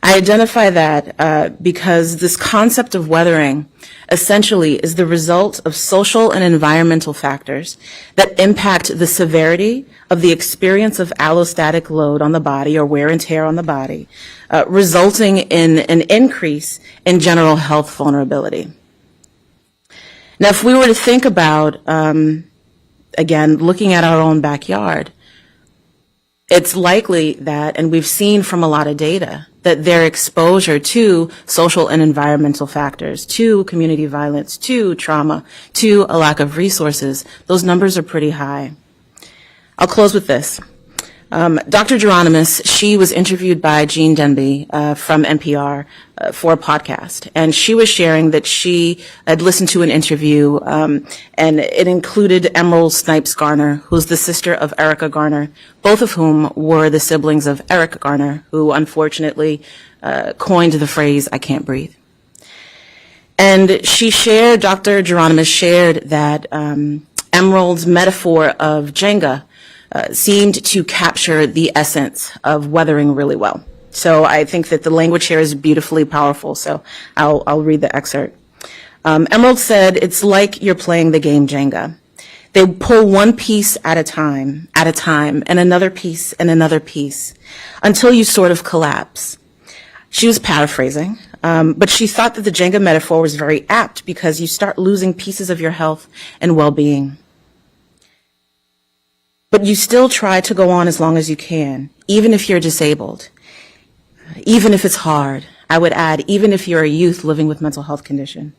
I identify that because this concept of weathering essentially is the result of social and environmental factors that impact the severity of the experience of allostatic load on the body or wear and tear on the body, resulting in an increase in general health vulnerability. Now, if we were to think about, again, looking at our own backyard, it's likely that, and we've seen from a lot of data, that their exposure to social and environmental factors, to community violence, to trauma, to a lack of resources, those numbers are pretty high. I'll close with this. Dr. Geronimus, she was interviewed by Gene Denby from NPR for a podcast, and she was sharing that she had listened to an interview, and it included Emerald Snipes Garner, who's the sister of Erica Garner, both of whom were the siblings of Eric Garner, who unfortunately coined the phrase, "I can't breathe." And she shared, Dr. Geronimus shared that Emerald's metaphor of Jenga seemed to capture the essence of weathering really well. So I think that the language here is beautifully powerful, so I'll read the excerpt. Emerald said, "It's like you're playing the game Jenga. They pull one piece at a time, and another piece, until you sort of collapse." She was paraphrasing, but she thought that the Jenga metaphor was very apt because you start losing pieces of your health and well-being. But you still try to go on as long as you can, even if you're disabled, even if it's hard. I would add, even if you're a youth living with mental health condition.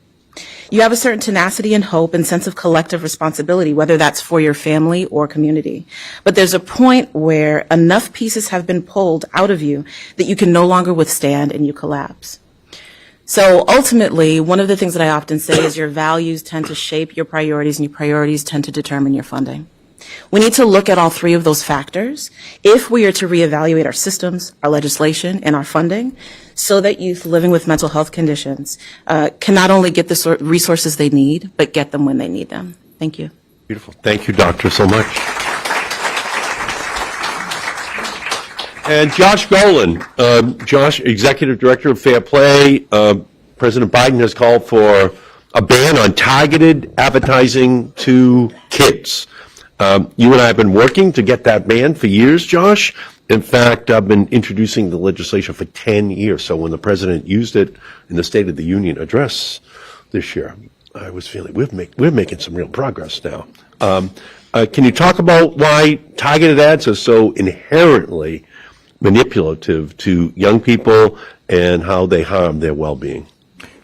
You have a certain tenacity and hope and sense of collective responsibility, whether that's for your family or community. But there's a point where enough pieces have been pulled out of you that you can no longer withstand and you collapse. So ultimately, one of the things that I often say is your values tend to shape your priorities and your priorities tend to determine your funding. We need to look at all three of those factors if we are to reevaluate our systems, our legislation, and our funding so that youth living with mental health conditions can not only get the resources they need, but get them when they need them. Thank you. Beautiful. Thank you, Doctor, so much. And Josh Golan, Josh, Executive Director of Fair Play. President Biden has called for a ban on targeted advertising to kids. You and I have been working to get that ban for years, Josh. In fact, I've been introducing the legislation for 10 years. So when the president used it in the State of the Union address this year, I was feeling we're making some real progress now. Can you talk about why targeted ads are so inherently manipulative to young people and how they harm their well-being?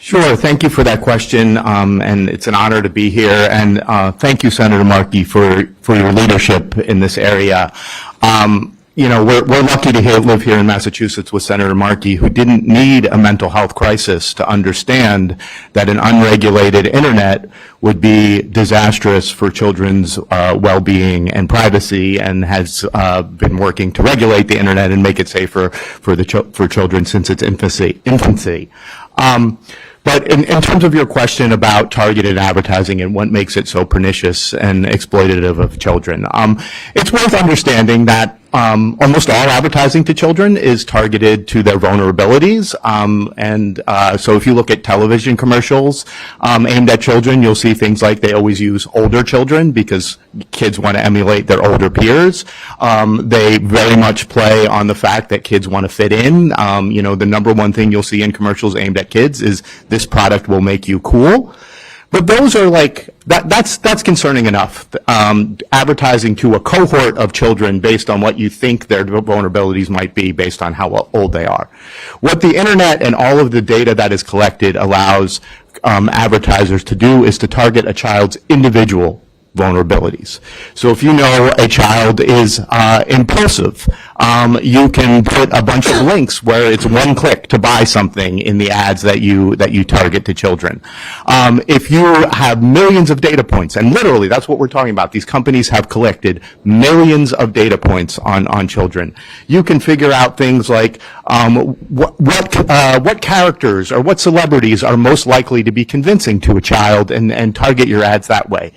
Sure. Thank you for that question, and it's an honor to be here. And thank you, Senator Markey, for your leadership in this area. We're lucky to live here in Massachusetts with Senator Markey, who didn't need a mental health crisis to understand that an unregulated internet would be disastrous for children's well-being and privacy, and has been working to regulate the internet and make it safer for children since its infancy. But in terms of your question about targeted advertising and what makes it so pernicious and exploitative of children, it's worth understanding that almost all advertising to children is targeted to their vulnerabilities. So if you look at television commercials aimed at children, you'll see things like they always use older children because kids want to emulate their older peers. They very much play on the fact that kids want to fit in. The number one thing you'll see in commercials aimed at kids is this product will make you cool. But those are that's concerning enough. Advertising to a cohort of children based on what you think their vulnerabilities might be based on how old they are. What the internet and all of the data that is collected allows advertisers to do is to target a child's individual vulnerabilities. So if you know a child is impulsive, you can put a bunch of links where it's one click to buy something in the ads that you target to children. If you have millions of data points, and literally that's what we're talking about, these companies have collected millions of data points on children. You can figure out things like what characters or what celebrities are most likely to be convincing to a child and target your ads that way.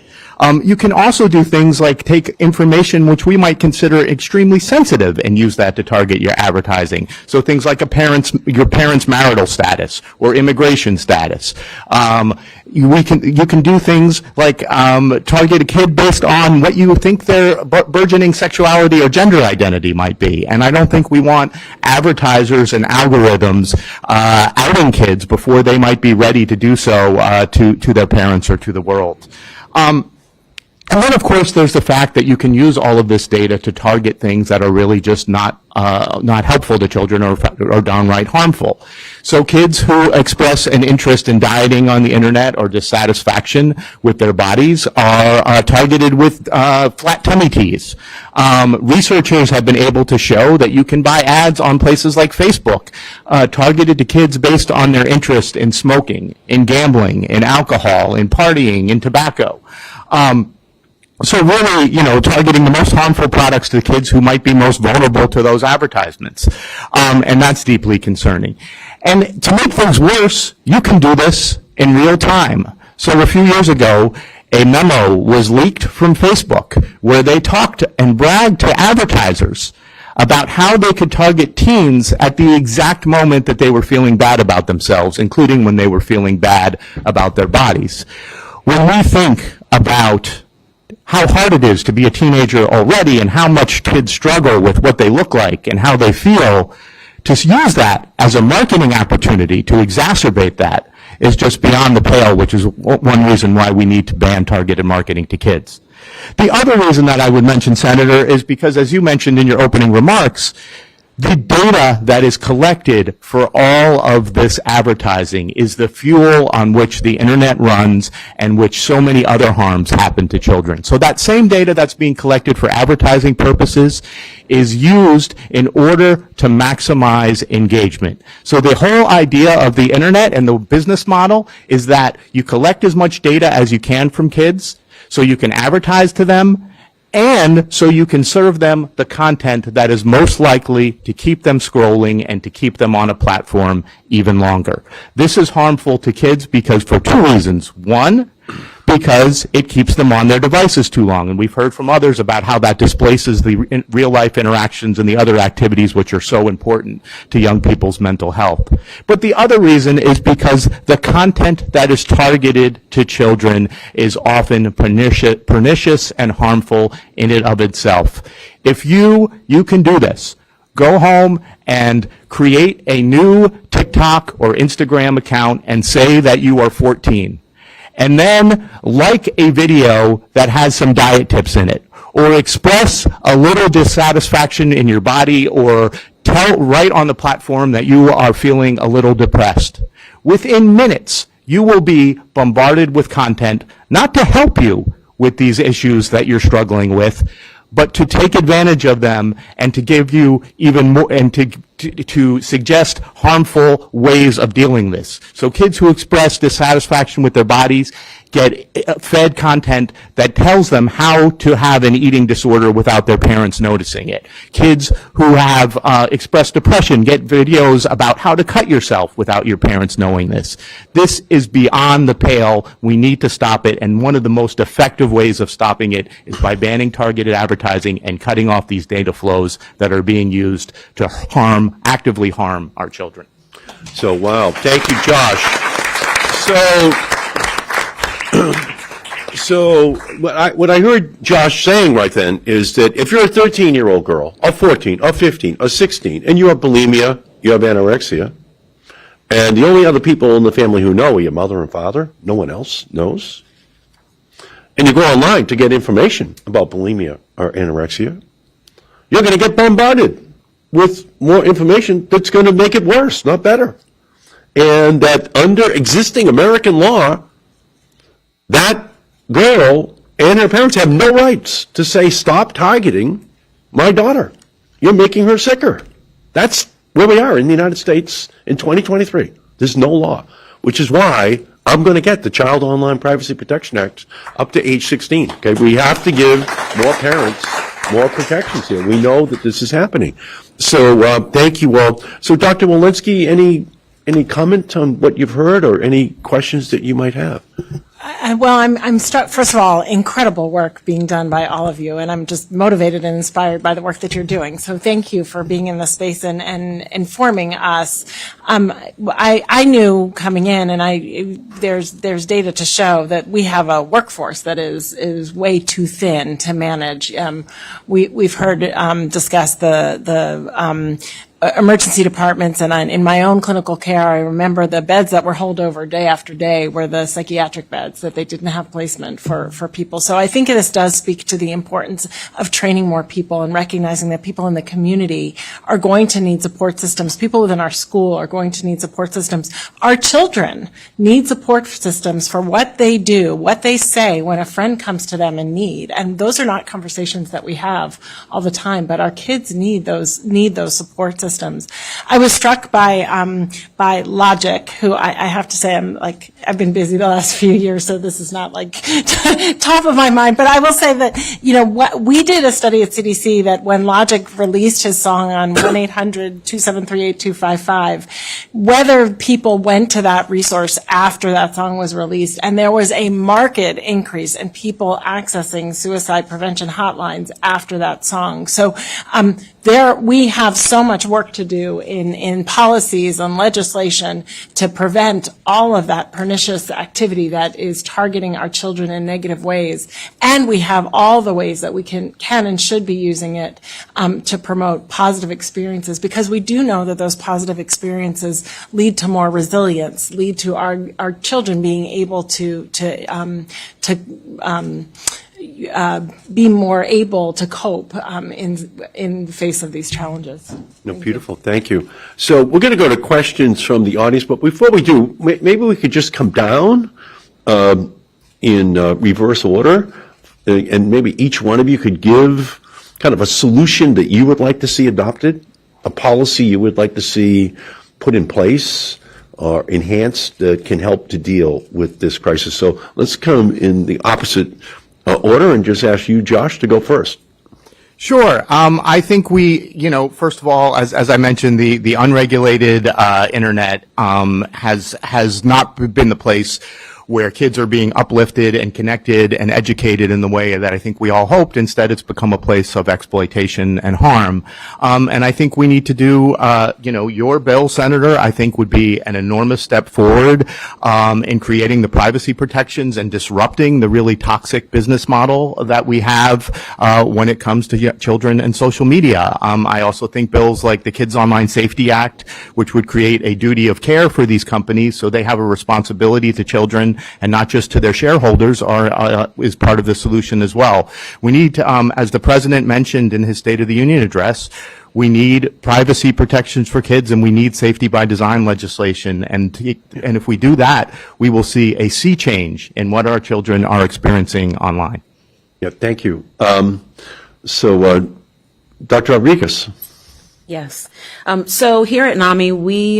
You can also do things like take information which we might consider extremely sensitive and use that to target your advertising. So things like your parent's marital status or immigration status. You can do things like target a kid based on what you think their burgeoning sexuality or gender identity might be. And I don't think we want advertisers and algorithms outing kids before they might be ready to do so to their parents or to the world. And then, of course, there's the fact that you can use all of this data to target things that are really just not helpful to children or downright harmful. So kids who express an interest in dieting on the internet or dissatisfaction with their bodies are targeted with flat tummy teas. Researchers have been able to show that you can buy ads on places like Facebook targeted to kids based on their interest in smoking, in gambling, in alcohol, in partying, in tobacco. So really, targeting the most harmful products to the kids who might be most vulnerable to those advertisements. And that's deeply concerning. And to make things worse, you can do this in real time. So a few years ago, a memo was leaked from Facebook where they talked and bragged to advertisers about how they could target teens at the exact moment that they were feeling bad about themselves, including when they were feeling bad about their bodies. When we think about how hard it is to be a teenager already and how much kids struggle with what they look like and how they feel, to use that as a marketing opportunity to exacerbate that is just beyond the pale, which is one reason why we need to ban targeted marketing to kids. The other reason that I would mention, Senator, is because, as you mentioned in your opening remarks, the data that is collected for all of this advertising is the fuel on which the internet runs and which so many other harms happen to children. So that same data that's being collected for advertising purposes is used in order to maximize engagement. So the whole idea of the internet and the business model is that you collect as much data as you can from kids so you can advertise to them, and so you can serve them the content that is most likely to keep them scrolling and to keep them on a platform even longer. This is harmful to kids because for two reasons. One, because it keeps them on their devices too long. And we've heard from others about how that displaces the real-life interactions and the other activities which are so important to young people's mental health. But the other reason is because the content that is targeted to children is often pernicious and harmful in and of itself. If you can do this. Go home and create a new TikTok or Instagram account and say that you are 14. And then like a video that has some diet tips in it, or express a little dissatisfaction in your body, or tell right on the platform that you are feeling a little depressed. within minutes, you will be bombarded with content, not to help you with these issues that you're struggling with, but to take advantage of them and to give you even more, and to suggest harmful ways of dealing this. So kids who express dissatisfaction with their bodies get fed content that tells them how to have an eating disorder without their parents noticing it. Kids who have expressed depression get videos about how to cut yourself without your parents knowing this. This is beyond the pale. We need to stop it, and one of the most effective ways of stopping it is by banning targeted advertising and cutting off these data flows that are being used to actively harm our children. So, wow. Thank you, Josh. So what I heard Josh saying right then is that if you're a 13-year-old girl, or 14, or 15, or 16, and you have bulimia, you have anorexia, and the only other people in the family who know are your mother and father, no one else knows, and you go online to get information about bulimia or anorexia, you're going to get bombarded with more information that's going to make it worse, not better. And that under existing American law, that girl and her parents have no rights to say, stop targeting my daughter. You're making her sicker. That's where we are in the United States in 2023. There's no law, which is why I'm going to get the Child Online Privacy Protection Act up to age 16. Okay, we have to give more parents more protections here. We know that this is happening. So thank you all. So Dr. Walensky, any comment on what you've heard or any questions that you might have? Well, I'm first of all, incredible work being done by all of you, and I'm just motivated and inspired by the work that you're doing. So thank you for being in this space and informing us. I knew coming in, and there's data to show that we have a workforce that is way too thin to manage. We've heard discuss the emergency departments, and in my own clinical care, I remember the beds that were held over day after day were the psychiatric beds, that they didn't have placement for people. So I think this does speak to the importance of training more people and recognizing that people in the community are going to need support systems. People within our school are going to need support systems. Our children need support systems for what they do, what they say when a friend comes to them in need. And those are not conversations that we have all the time, but our kids need those support systems. I was struck by Logic, who I have to say I've been busy the last few years, so this is not top of my mind. But I will say that we did a study at CDC that when Logic released his song on 1-800-273-8255, whether people went to that resource after that song was released, and there was a marked increase in people accessing suicide prevention hotlines after that song. So we have so much work to do in policies and legislation to prevent all of that pernicious activity that is targeting our children in negative ways. And we have all the ways that we can and should be using it to promote positive experiences, because we do know that those positive experiences lead to more resilience, lead to our children being able to be more able to cope in the face of these challenges. No, beautiful. Thank you. So we're going to go to questions from the audience, but before we do, maybe we could just come down in reverse order, and maybe each one of you could give kind of a solution that you would like to see adopted, a policy you would like to see put in place or enhanced that can help to deal with this crisis. So let's come in the opposite order and just ask you, Josh, to go first. Sure. I think first of all, as I mentioned, the unregulated internet has not been the place where kids are being uplifted and connected and educated in the way that I think we all hoped. Instead, it's become a place of exploitation and harm. And I think we need to do, your bill, Senator, I think would be an enormous step forward in creating the privacy protections and disrupting the really toxic business model that we have when it comes to children and social media. I also think bills like the Kids Online Safety Act, which would create a duty of care for these companies so they have a responsibility to children and not just to their shareholders is part of the solution as well. We need to, as the President mentioned in his State of the Union address, we need privacy protections for kids, and we need safety by design legislation. And if we do that, we will see a sea change in what our children are experiencing online. Yeah, thank you. Dr. Rodriguez. Yes. So here at NAMI, we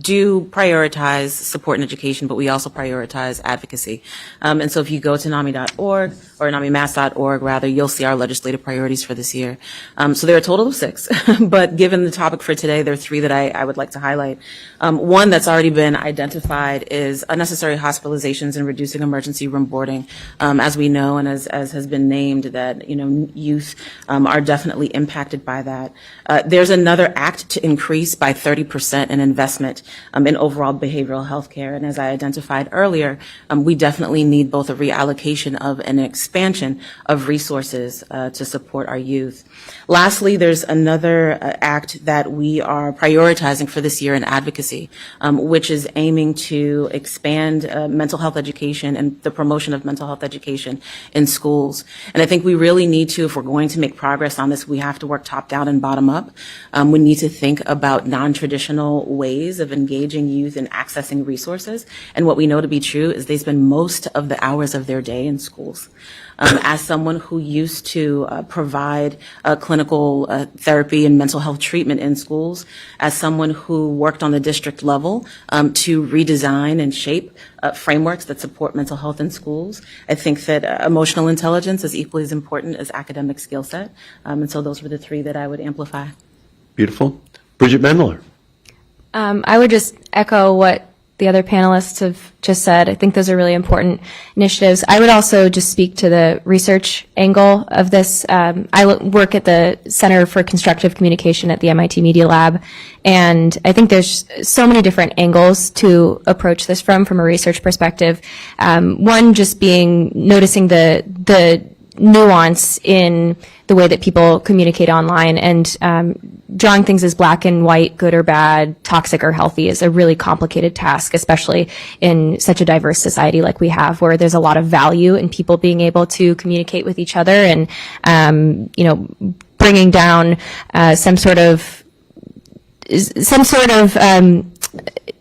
do prioritize support and education, but we also prioritize advocacy. And so if you go to NAMI.org, or NAMIMass.org rather, you'll see our legislative priorities for this year. So there are a total of 6, but given the topic for today, there are 3 that I would like to highlight. One that's already been identified is unnecessary hospitalizations and reducing emergency room boarding. As we know, and as has been named, that youth are definitely impacted by that. There's another act to increase by 30% in investment in overall behavioral health care. And as I identified earlier, we definitely need both a reallocation of and an expansion of resources to support our youth. Lastly, there's another act that we are prioritizing for this year in advocacy, which is aiming to expand mental health education and the promotion of mental health education in schools. And I think we really need to, if we're going to make progress on this, we have to work top down and bottom up. We need to think about non-traditional ways of engaging youth in accessing resources. And what we know to be true is they spend most of the hours of their day in schools. As someone who used to provide clinical therapy and mental health treatment in schools, as someone who worked on the district level to redesign and shape frameworks that support mental health in schools, I think that emotional intelligence is equally as important as academic skill set. And so those were the 3 that I would amplify. Beautiful. Bridget Mendler. I would just echo what the other panelists have just said. I think those are really important initiatives. I would also just speak to the research angle of this. I work at the Center for Constructive Communication at the MIT Media Lab, and I think there's so many different angles to approach this from a research perspective. One just being noticing the nuance in the way that people communicate online, and drawing things as black and white, good or bad, toxic or healthy is a really complicated task, especially in such a diverse society like we have, where there's a lot of value in people being able to communicate with each other, and bringing down some sort of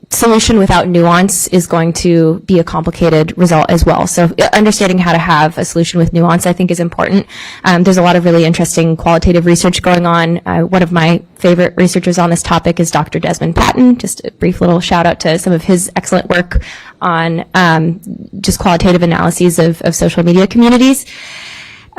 solution without nuance is going to be a complicated result as well. So understanding how to have a solution with nuance, I think, is important. There's a lot of really interesting qualitative research going on. One of my favorite researchers on this topic is Dr. Desmond Patton. Just a brief little shout out to some of his excellent work on just qualitative analyses of social media communities.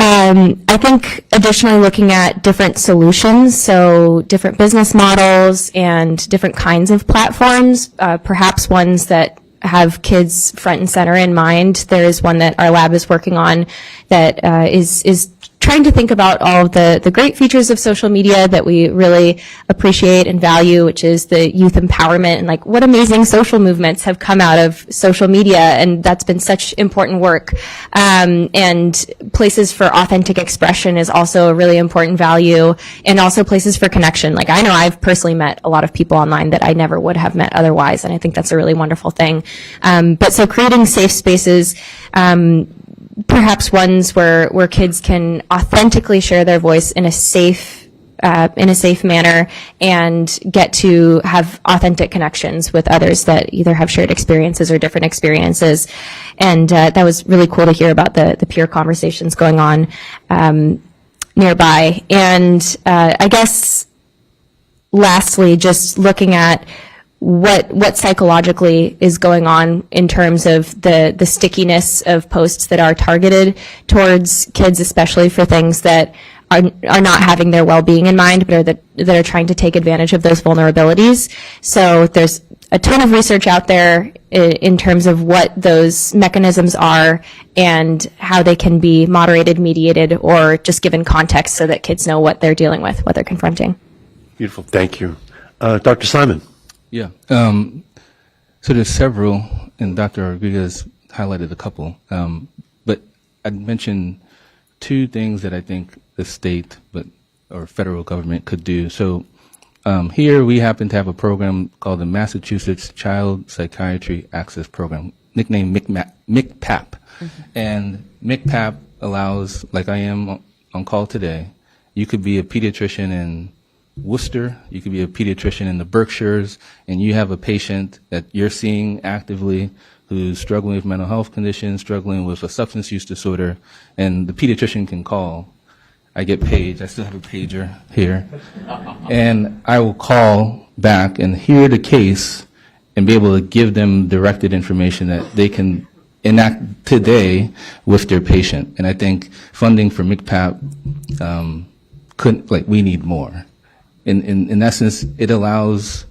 I think additionally looking at different solutions, so different business models and different kinds of platforms, perhaps ones that have kids front and center in mind. There is one that our lab is working on that is trying to think about all of the great features of social media that we really appreciate and value, which is the youth empowerment, and like what amazing social movements have come out of social media, and that's been such important work. And places for authentic expression is also a really important value, and also places for connection. Like I know I've personally met a lot of people online that I never would have met otherwise, and I think that's a really wonderful thing. But so creating safe spaces, perhaps ones where kids can authentically share their voice in a safe manner and get to have authentic connections with others that either have shared experiences or different experiences. And that was really cool to hear about the peer conversations going on nearby. And I guess lastly, just looking at what psychologically is going on in terms of the stickiness of posts that are targeted towards kids, especially for things that are not having their well-being in mind, but that are trying to take advantage of those vulnerabilities. So there's a ton of research out there in terms of what those mechanisms are and how they can be moderated, mediated, or just given context so that kids know what they're dealing with, what they're confronting. Beautiful. Thank you. Dr. Simon. Yeah. So there's several, and Dr. Rodriguez highlighted a couple. But I'd mention 2 things that I think the state or federal government could do. So here we happen to have a program called the Massachusetts Child Psychiatry Access Program. nicknamed MICPAP. And MICPAP allows, like I am on call today, you could be a pediatrician in Worcester, you could be a pediatrician in the Berkshires, and you have a patient that you're seeing actively who's struggling with mental health conditions, struggling with a substance use disorder, and the pediatrician can call. I get paged. I still have a pager here. And I will call back and hear the case and be able to give them directed information that they can enact today with their patient. And I think funding for MICPAP we need more. In essence, it allows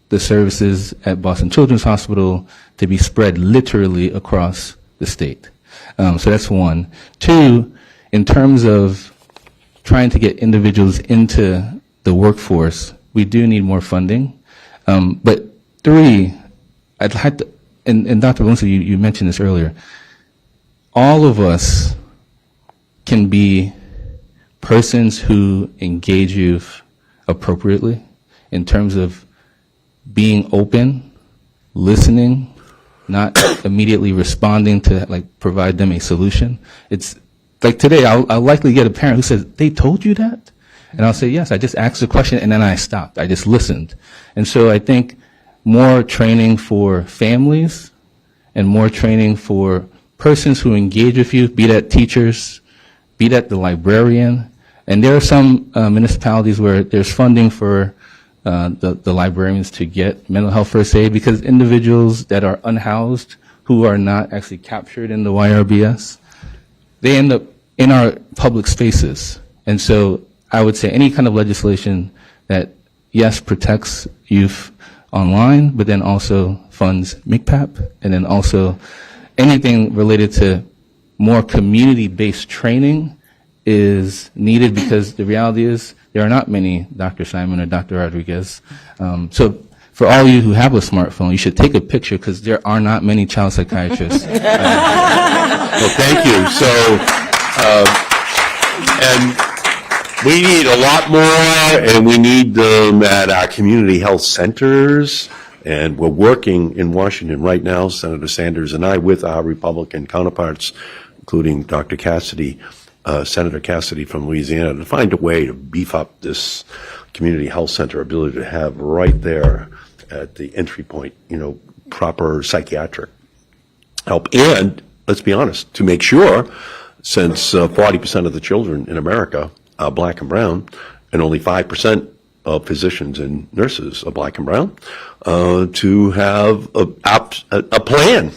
the services at Boston Children's Hospital to be spread literally across the state. So that's one. Two, in terms of trying to get individuals into the workforce, we do need more funding. But three, I'd like to, and Dr. Walensky, you mentioned this earlier, all of us can be persons who engage youth appropriately in terms of being open, listening, not immediately responding to provide them a solution. It's like today, I'll likely get a parent who says, "They told you that?" And I'll say, "Yes, I just asked the question and then I stopped. I just listened." And so I think more training for families and more training for persons who engage with youth, be that teachers, be that the librarian. And there are some municipalities where there's funding for the librarians to get mental health first aid, because individuals that are unhoused who are not actually captured in the YRBS, they end up in our public spaces. And so I would say any kind of legislation that, yes, protects youth online, but then also funds MICPAP, and then also anything related to more community-based training is needed, because the reality is there are not many Dr. Simon or Dr. Rodriguez. So for all of you who have a smartphone, you should take a picture, because there are not many child psychiatrists. Well, thank you. So, and we need a lot more, and we need them at our community health centers. And we're working in Washington right now, Senator Sanders and I, with our Republican counterparts, including Dr. Cassidy, Senator Cassidy from Louisiana, to find a way to beef up this community health center ability to have right there at the entry point, proper psychiatric help. And let's be honest, to make sure, since 40% of the children in America are black and brown, and only 5% of physicians and nurses are black and brown, to have a plan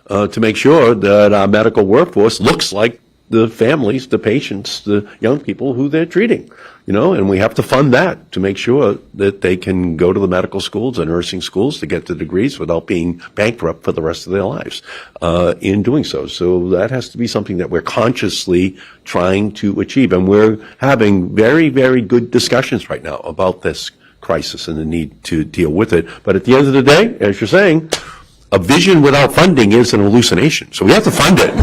to make sure that our medical workforce looks like the families, the patients, the young people who they're treating, and we have to fund that to make sure that they can go to the medical schools and nursing schools to get the degrees without being bankrupt for the rest of their lives in doing so. So that has to be something that we're consciously trying to achieve. And we're having very, very good discussions right now about this crisis and the need to deal with it. But at the end of the day, as you're saying, a vision without funding is an hallucination. So we have to fund it.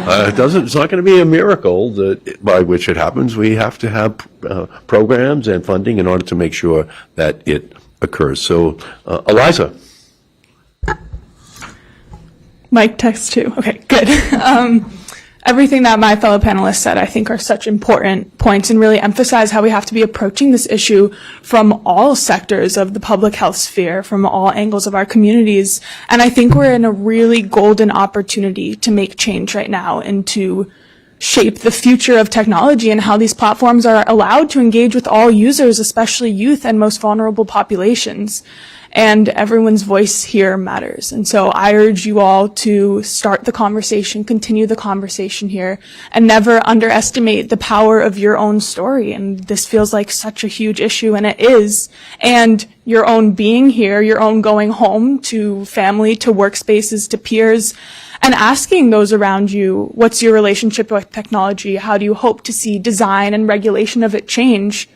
It's not going to be a miracle by which it happens. We have to have programs and funding in order to make sure that it occurs. So, Eliza. Mic text too. Okay, good. Everything that my fellow panelists said, I think, are such important points and really emphasize how we have to be approaching this issue from all sectors of the public health sphere, from all angles of our communities. And I think we're in a really golden opportunity to make change right now and to shape the future of technology and how these platforms are allowed to engage with all users, especially youth and most vulnerable populations. And everyone's voice here matters. And so I urge you all to start the conversation, continue the conversation here, and never underestimate the power of your own story. And this feels like such a huge issue, and it is. And your own being here, your own going home to family, to workspaces, to peers, and asking those around you, what's your relationship with technology? How do you hope to see design and regulation of it change?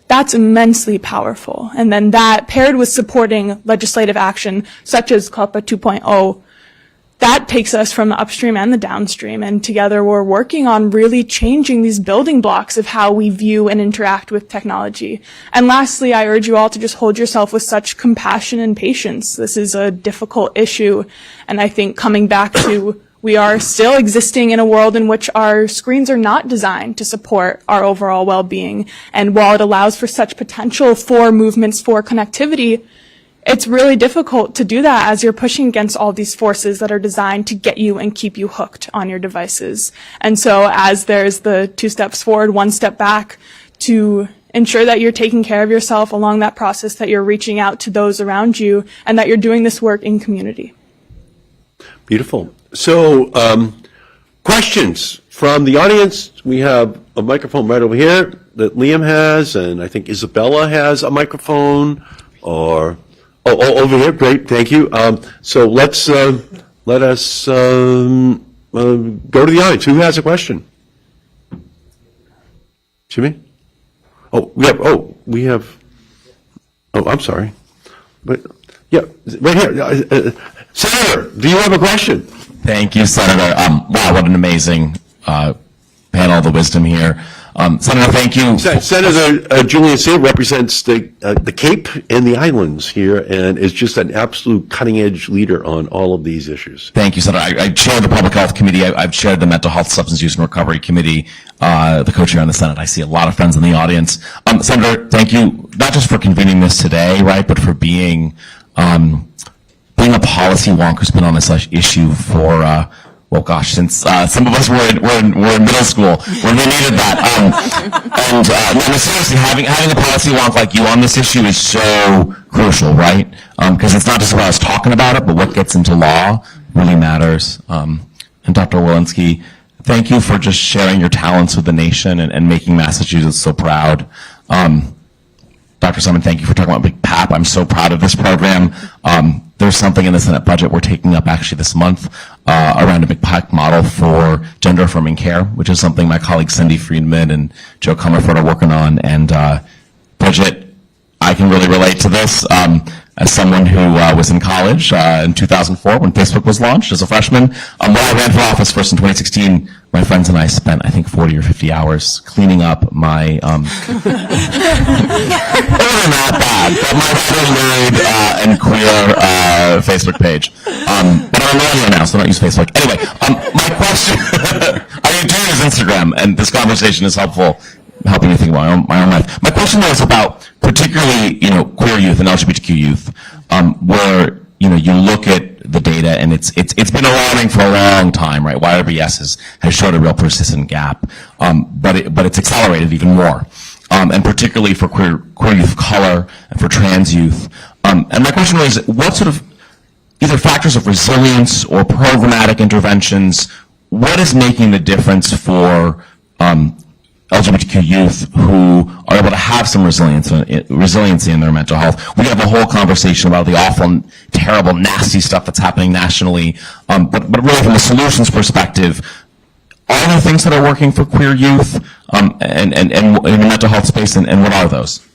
That's immensely powerful. And then that, paired with supporting legislative action, such as COPPA 2.0, that takes us from the upstream and the downstream, and together we're working on really changing these building blocks of how we view and interact with technology. And lastly, I urge you all to just hold yourself with such compassion and patience. This is a difficult issue, and I think coming back to we are still existing in a world in which our screens are not designed to support our overall well-being, and while it allows for such potential for movements for connectivity, it's really difficult to do that as you're pushing against all these forces that are designed to get you and keep you hooked on your devices. And so as there's the 2 steps forward, 1 step back, to ensure that you're taking care of yourself along that process, that you're reaching out to those around you, and that you're doing this work in community. Beautiful. So, questions from the audience. We have a microphone right over here that Liam has, and I think Isabella has a microphone, or... Oh, over here. Great. Thank you. So let us go to the audience. Who has a question? Jimmy? We have, I'm sorry. But, yeah, right here. Senator, do you have a question? Thank you, Senator. Wow, what an amazing panel, the wisdom here. Senator, thank you. Senator Julian Seal represents the Cape and the islands here, and is just an absolute cutting-edge leader on all of these issues. Thank you, Senator. I chair the Public Health Committee. I've chaired the Mental Health, Substance Use, and Recovery Committee, the co-chair in the Senate. I see a lot of friends in the audience. Senator, thank you, not just for convening this today, right, but for being a policy wonk who's been on this issue for well, gosh, since some of us were in middle school when we needed that. Seriously, having a policy wonk like you on this issue is so crucial, right? Because it's not just about us talking about it, but what gets into law really matters. And Dr. Walensky, thank you for just sharing your talents with the nation and making Massachusetts so proud. Dr. Simon, thank you for talking about Big PAP. I'm so proud of this program. There's something in the Senate budget we're taking up actually this month around a Big PAP model for gender-affirming care, which is something my colleagues Cindy Friedman and Joe Comerford are working on. And Bridget, I can really relate to this. As someone who was in college in 2004 when Facebook was launched as a freshman, when I ran for office first in 2016, my friends and I spent, I think, 40 or 50 hours cleaning up my, not bad, but my married and queer Facebook page. But I'm a millennial now, so I don't use Facebook. Anyway, my question, I do use Instagram, and this conversation is helpful, helping me think about my own life. My question though is about particularly, queer youth and LGBTQ youth, where, you look at the data and it's been alarming for a long time, right? YRBS has showed a real persistent gap, but it's accelerated even more, and particularly for queer youth of color and for trans youth. And my question is, what sort of either factors of resilience or programmatic interventions, what is making the difference for LGBTQ youth who are able to have some resiliency in their mental health? We have a whole conversation about the awful, terrible, nasty stuff that's happening nationally, but really from a solutions perspective, are there things that are working for queer youth and in the mental health space, and what are those?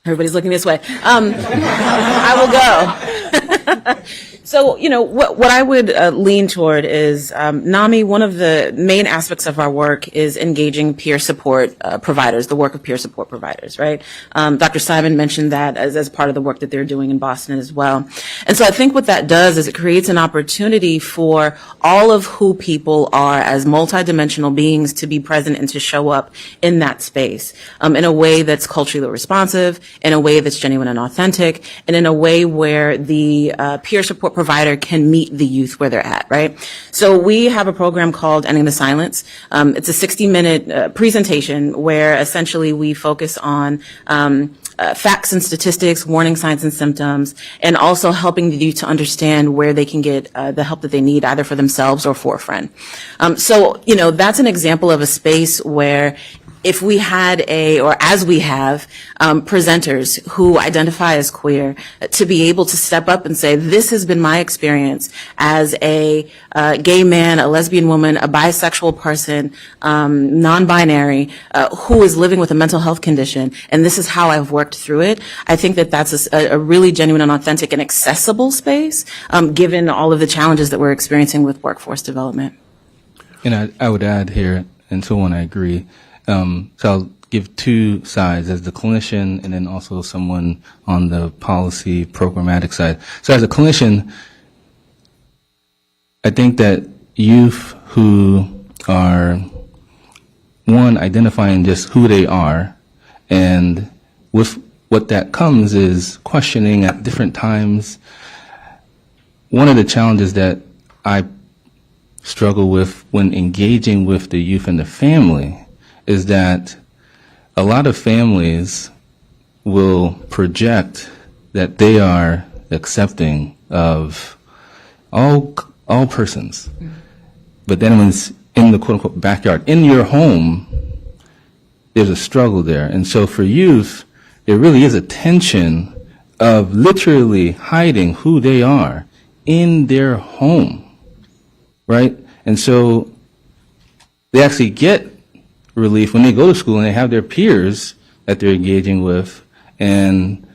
Everybody's looking this way. I will go. So, what I would lean toward is, NAMI, one of the main aspects of our work is engaging peer support providers, the work of peer support providers, right? Dr. Simon mentioned that as part of the work that they're doing in Boston as well. And so I think what that does is it creates an opportunity for all of who people are as multidimensional beings to be present and to show up in that space in a way that's culturally responsive, in a way that's genuine and authentic, and in a way where the peer support provider can meet the youth where they're at, right? So we have a program called Ending the Silence. It's a 60-minute presentation where essentially we focus on facts and statistics, warning signs and symptoms, and also helping the youth to understand where they can get the help that they need, either for themselves or for a friend. So, that's an example of a space where if we had or as we have, presenters who identify as queer, to be able to step up and say, this has been my experience as a gay man, a lesbian woman, a bisexual person, non-binary, who is living with a mental health condition, and this is how I've worked through it. I think that that's a really genuine and authentic and accessible space, given all of the challenges that we're experiencing with workforce development. And I would add here, and so on, I agree. So I'll give two sides, as the clinician and then also someone on the policy programmatic side. So as a clinician, I think that youth who are, one, identifying just who they are, and with what that comes is questioning at different times. One of the challenges that I struggle with when engaging with the youth and the family is that a lot of families will project that they are accepting of all persons. But then when it's in the quote-unquote backyard, in your home, there's a struggle there. And so for youth, there really is a tension of literally hiding who they are in their home, right? And so they actually get relief when they go to school and they have their peers that they're engaging with and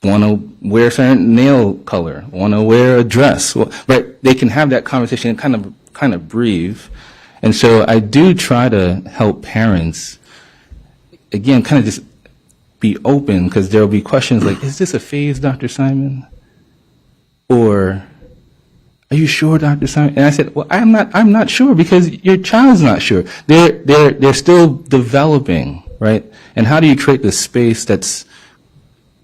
want to wear a certain nail color, want to wear a dress, right? They can have that conversation and kind of breathe. And so I do try to help parents, again, kind of just be open, because there will be questions like, is this a phase, Dr. Simon? Or, are you sure, Dr. Simon? And I said, well, I'm not sure, because your child's not sure. They're still developing, right? And how do you create the space that's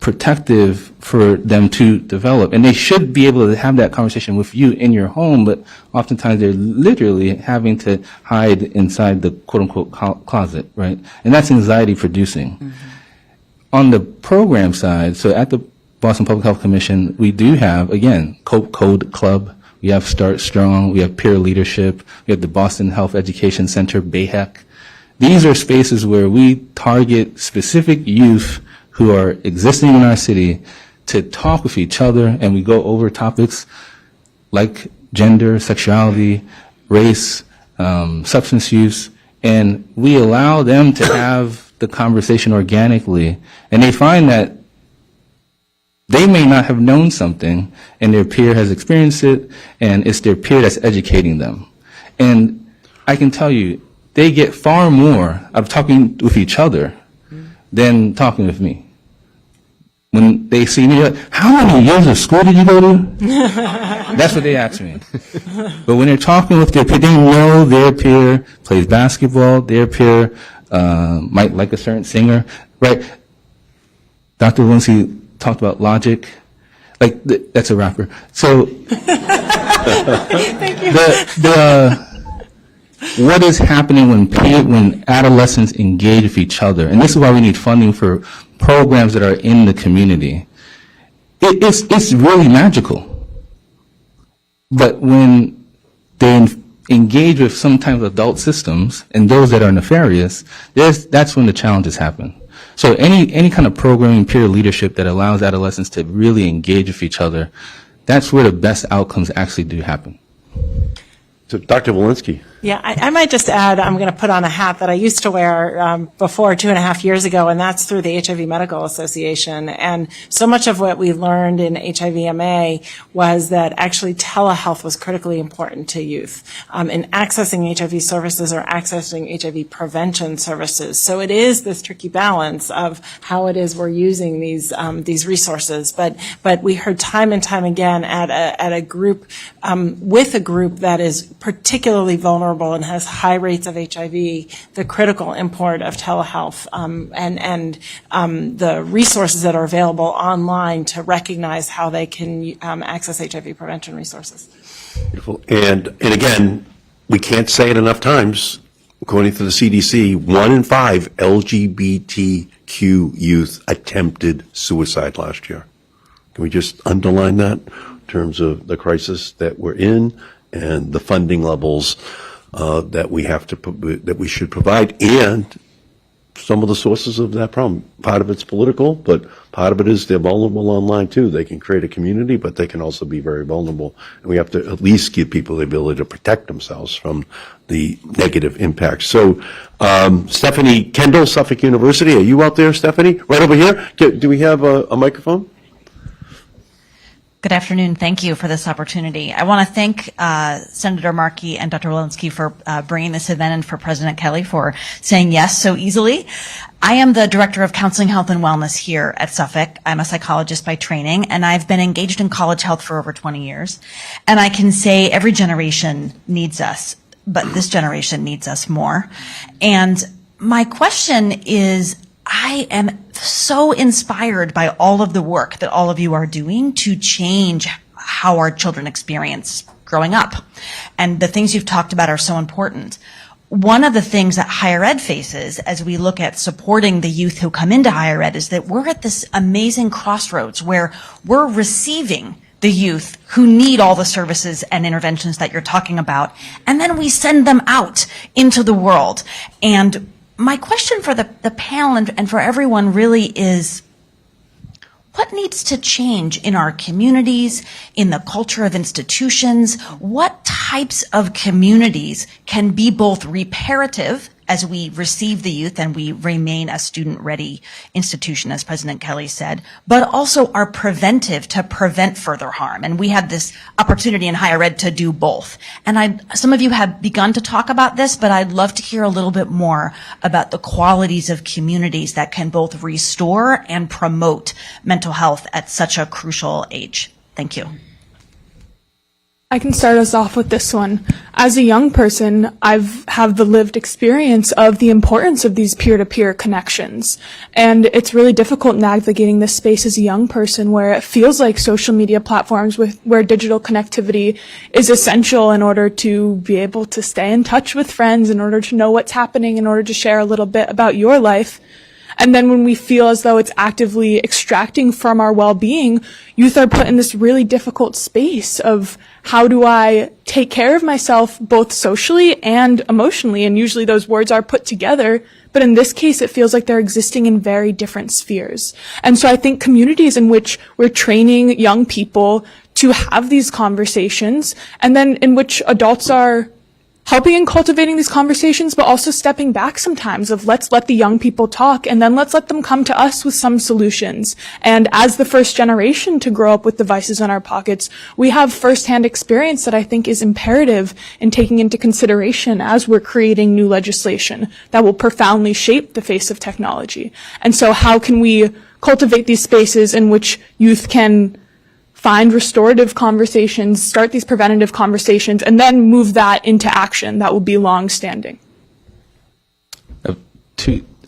protective for them to develop? And they should be able to have that conversation with you in your home, but oftentimes they're literally having to hide inside the quote-unquote closet, right? And that's anxiety producing. Mm-hmm. On the program side, so at the Boston Public Health Commission, we do have, again, Cope Code Club. We have Start Strong, we have peer leadership, we have the Boston Health Education Center, BAHEC. These are spaces where we target specific youth who are existing in our city to talk with each other, and we go over topics like gender, sexuality, race, substance use, and we allow them to have the conversation organically, and they find that they may not have known something, and their peer has experienced it, and it's their peer that's educating them. And I can tell you, they get far more out of talking with each other than talking with me. When they see me, like, how many years of school did you go to? That's what they ask me. But when they're talking with their peer, they know their peer plays basketball, their peer might like a certain singer, right? Dr. Walensky talked about Logic, like that's a rapper. So, Thank you. What is happening when adolescents engage with each other, and this is why we need funding for programs that are in the community. It's really magical. But when they engage with sometimes adult systems and those that are nefarious, that's when the challenges happen. So any kind of programming, peer leadership that allows adolescents to really engage with each other, that's where the best outcomes actually do happen. So Dr. Walensky. Yeah, I might just add, I'm going to put on a hat that I used to wear before 2.5 years ago, and that's through the HIV Medical Association. And so much of what we learned in HIV-MA was that actually telehealth was critically important to youth in accessing HIV services or accessing HIV prevention services. So it is this tricky balance of how it is we're using these resources. But we heard time and time again at a group with a group that is particularly vulnerable and has high rates of HIV, the critical import of telehealth and the resources that are available online to recognize how they can access HIV prevention resources. Beautiful. And again, we can't say it enough times. According to the CDC, 1 in 5 LGBTQ youth attempted suicide last year. Can we just underline that in terms of the crisis that we're in and the funding levels that we should provide, and some of the sources of that problem. Part of it's political, but part of it is they're vulnerable online too. They can create a community, but they can also be very vulnerable. And we have to at least give people the ability to protect themselves from the negative impacts. So, Stephanie Kendall, Suffolk University, are you out there, Stephanie? Right over here? Do we have a microphone? Good afternoon. Thank you for this opportunity. I want to thank Senator Markey and Dr. Walensky for bringing this event and for President Kelly for saying yes so easily. I am the Director of Counseling, Health, and Wellness here at Suffolk. I'm a psychologist by training, and I've been engaged in college health for over 20 years. And I can say every generation needs us, but this generation needs us more. And my question is, I am so inspired by all of the work that all of you are doing to change how our children experience growing up. And the things you've talked about are so important. One of the things that higher ed faces as we look at supporting the youth who come into higher ed is that we're at this amazing crossroads where we're receiving the youth who need all the services and interventions that you're talking about, and then we send them out into the world. And my question for the panel and for everyone really is, what needs to change in our communities, in the culture of institutions? What types of communities can be both reparative as we receive the youth and we remain a student-ready institution, as President Kelly said, but also are preventive to prevent further harm? And we had this opportunity in higher ed to do both. And some of you have begun to talk about this, but I'd love to hear a little bit more about the qualities of communities that can both restore and promote mental health at such a crucial age. Thank you. I can start us off with this one. As a young person, have the lived experience of the importance of these peer-to-peer connections. And it's really difficult navigating this space as a young person where it feels like social media platforms where digital connectivity is essential in order to be able to stay in touch with friends, in order to know what's happening, in order to share a little bit about your life. And then when we feel as though it's actively extracting from our well-being, youth are put in this really difficult space of how do I take care of myself both socially and emotionally? And usually those words are put together, but in this case it feels like they're existing in very different spheres. And so I think communities in which we're training young people to have these conversations, and then in which adults are helping and cultivating these conversations, but also stepping back sometimes of let's let the young people talk, and then let's let them come to us with some solutions. And as the first generation to grow up with devices in our pockets, we have firsthand experience that I think is imperative in taking into consideration as we're creating new legislation that will profoundly shape the face of technology. And so how can we cultivate these spaces in which youth can find restorative conversations, start these preventative conversations, and then move that into action that will be long-standing? I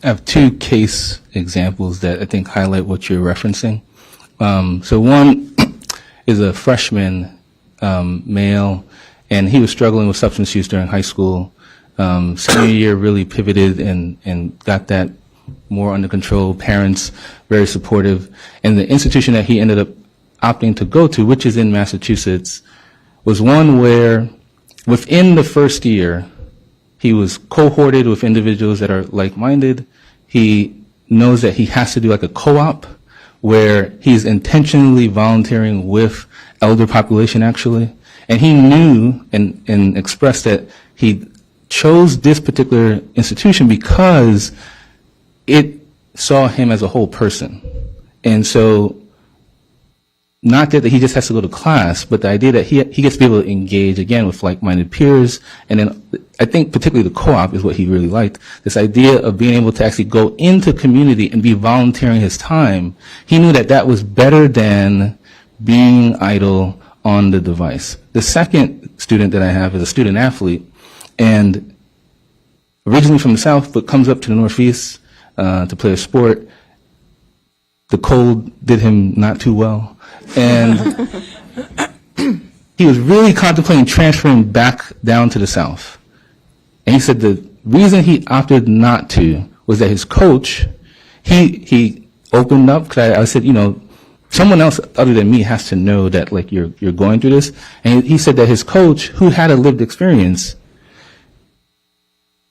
have two case examples that I think highlight what you're referencing. So one is a freshman male, and he was struggling with substance use during high school. Senior year really pivoted and got that more under control. Parents very supportive. And the institution that he ended up opting to go to, which is in Massachusetts, was one where within the first year, he was cohorted with individuals that are like-minded. He knows that he has to do like a co-op where he's intentionally volunteering with elder population actually. And he knew and expressed that he chose this particular institution because it saw him as a whole person. And so not that he just has to go to class, but the idea that he gets to be able to engage again with like-minded peers. And then I think particularly the co-op is what he really liked. This idea of being able to actually go into community and be volunteering his time. He knew that that was better than being idle on the device. The second student that I have is a student athlete, and originally from the South, but comes up to the Northeast to play a sport. The cold did him not too well. And he was really contemplating transferring back down to the South. And he said the reason he opted not to was that his coach, he opened up, because I said, you know, someone else other than me has to know that like you're going through this. And he said that his coach, who had a lived experience,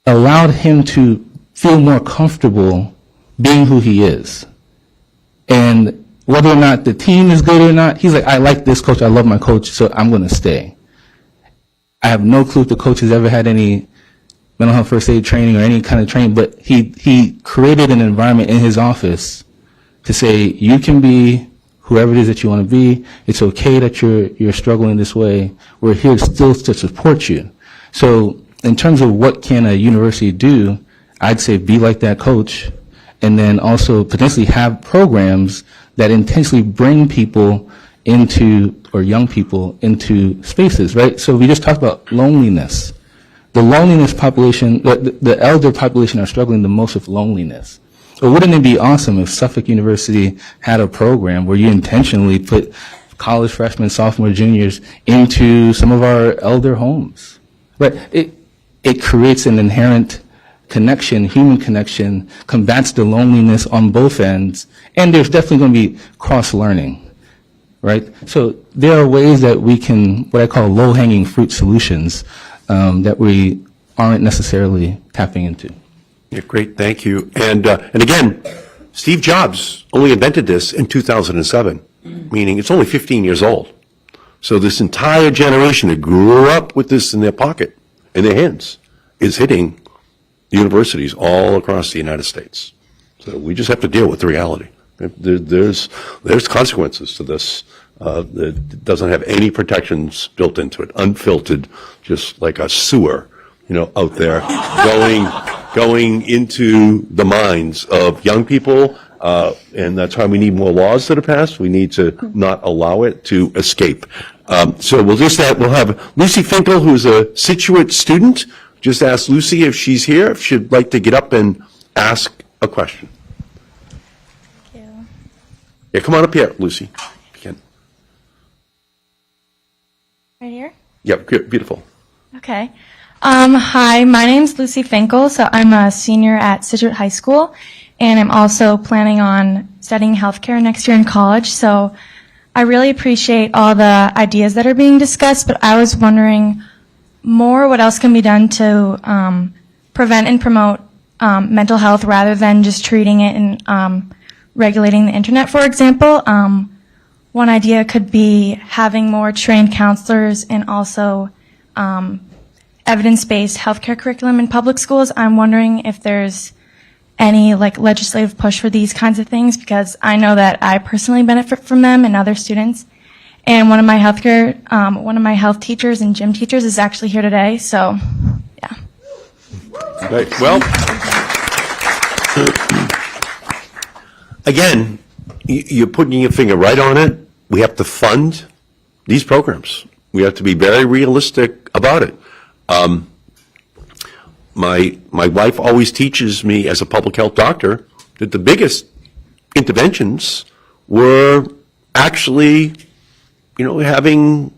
allowed him to feel more comfortable being who he is. And whether or not the team is good or not, he's like, I like this coach, I love my coach, so I'm going to stay. I have no clue if the coach has ever had any mental health first aid training or any kind of training, but he created an environment in his office to say, you can be whoever it is that you want to be. It's okay that you're struggling this way. We're here still to support you. So in terms of what can a university do, I'd say be like that coach, and then also potentially have programs that intentionally bring people into, or young people into spaces, right? So we just talked about loneliness. The loneliness population, the elder population are struggling the most with loneliness. So wouldn't it be awesome if Suffolk University had a program where you intentionally put college freshmen, sophomore, juniors into some of our elder homes? But it creates an inherent connection, human connection, combats the loneliness on both ends, and there's definitely going to be cross-learning, right? So there are ways that we can, what I call low-hanging fruit solutions, that we aren't necessarily tapping into. Yeah, great, thank you. And again, Steve Jobs only invented this in 2007, meaning it's only 15 years old. So this entire generation that grew up with this in their pocket, in their hands, is hitting universities all across the United States. So we just have to deal with the reality. There's consequences to this. That doesn't have any protections built into it, unfiltered, just like a sewer, out there, going into the minds of young people, and that's why we need more laws that are passed. We need to not allow it to escape. So we'll have Lucy Finkel, who's a Situate student. Just ask Lucy if she's here, if she'd like to get up and ask a question. Thank you. Yeah, come on up here, Lucy. Right here? Yep, good, beautiful. Okay. Hi, my name's Lucy Finkel. So I'm a senior at Situate High School, and I'm also planning on studying healthcare next year in college. So I really appreciate all the ideas that are being discussed, but I was wondering more what else can be done to prevent and promote mental health rather than just treating it and regulating the internet, for example. One idea could be having more trained counselors and also evidence-based healthcare curriculum in public schools. I'm wondering if there's any legislative push for these kinds of things, because I know that I personally benefit from them and other students. And one of my health teachers and gym teachers is actually here today. So, yeah. Right. Well, again, you're putting your finger right on it. We have to fund these programs. We have to be very realistic about it. My wife always teaches me as a public health doctor that the biggest interventions were actually, having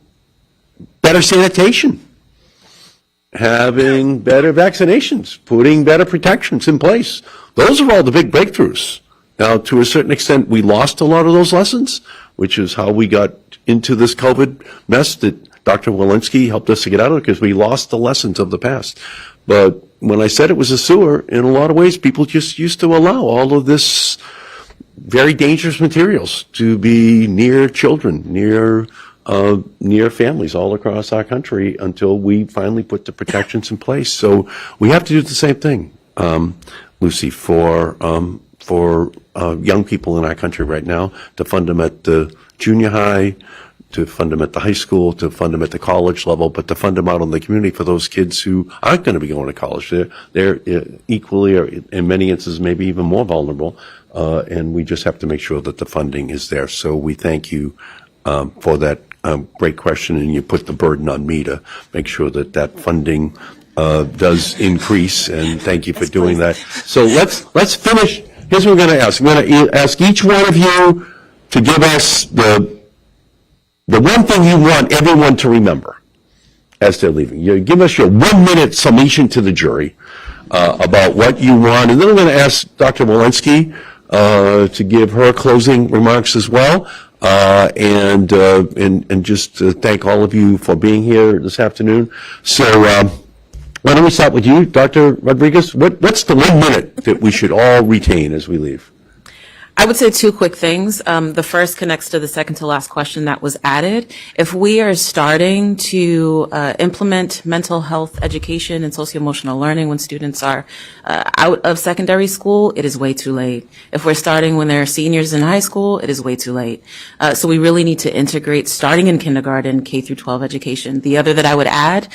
better sanitation, having better vaccinations, putting better protections in place. Those are all the big breakthroughs. Now, to a certain extent, we lost a lot of those lessons, which is how we got into this COVID mess that Dr. Walensky helped us to get out of, because we lost the lessons of the past. But when I said it was a sewer, in a lot of ways, people just used to allow all of this very dangerous materials to be near children, near families all across our country, until we finally put the protections in place. So we have to do the same thing, Lucy, for young people in our country right now, to fund them at the junior high, to fund them at the high school, to fund them at the college level, but to fund them out in the community for those kids who aren't going to be going to college. They're equally, or in many instances, maybe even more vulnerable, and we just have to make sure that the funding is there. So we thank you for that great question, and you put the burden on me to make sure that that funding does increase, and thank you for doing that. So let's finish. Here's what we're going to ask. I'm going to ask each one of you to give us the one thing you want everyone to remember as they're leaving. You give us your 1-minute summation to the jury about what you want, and then I'm going to ask Dr. Walensky to give her closing remarks as well, and just to thank all of you for being here this afternoon. So Why don't we start with you, Dr. Rodriguez? What's the 1 minute that we should all retain as we leave? I would say two quick things. The first connects to the second to last question that was added. If we are starting to implement mental health education and socio-emotional learning when students are out of secondary school, it is way too late. If we're starting when they're seniors in high school, it is way too late. So we really need to integrate starting in kindergarten, K through 12 education. The other that I would add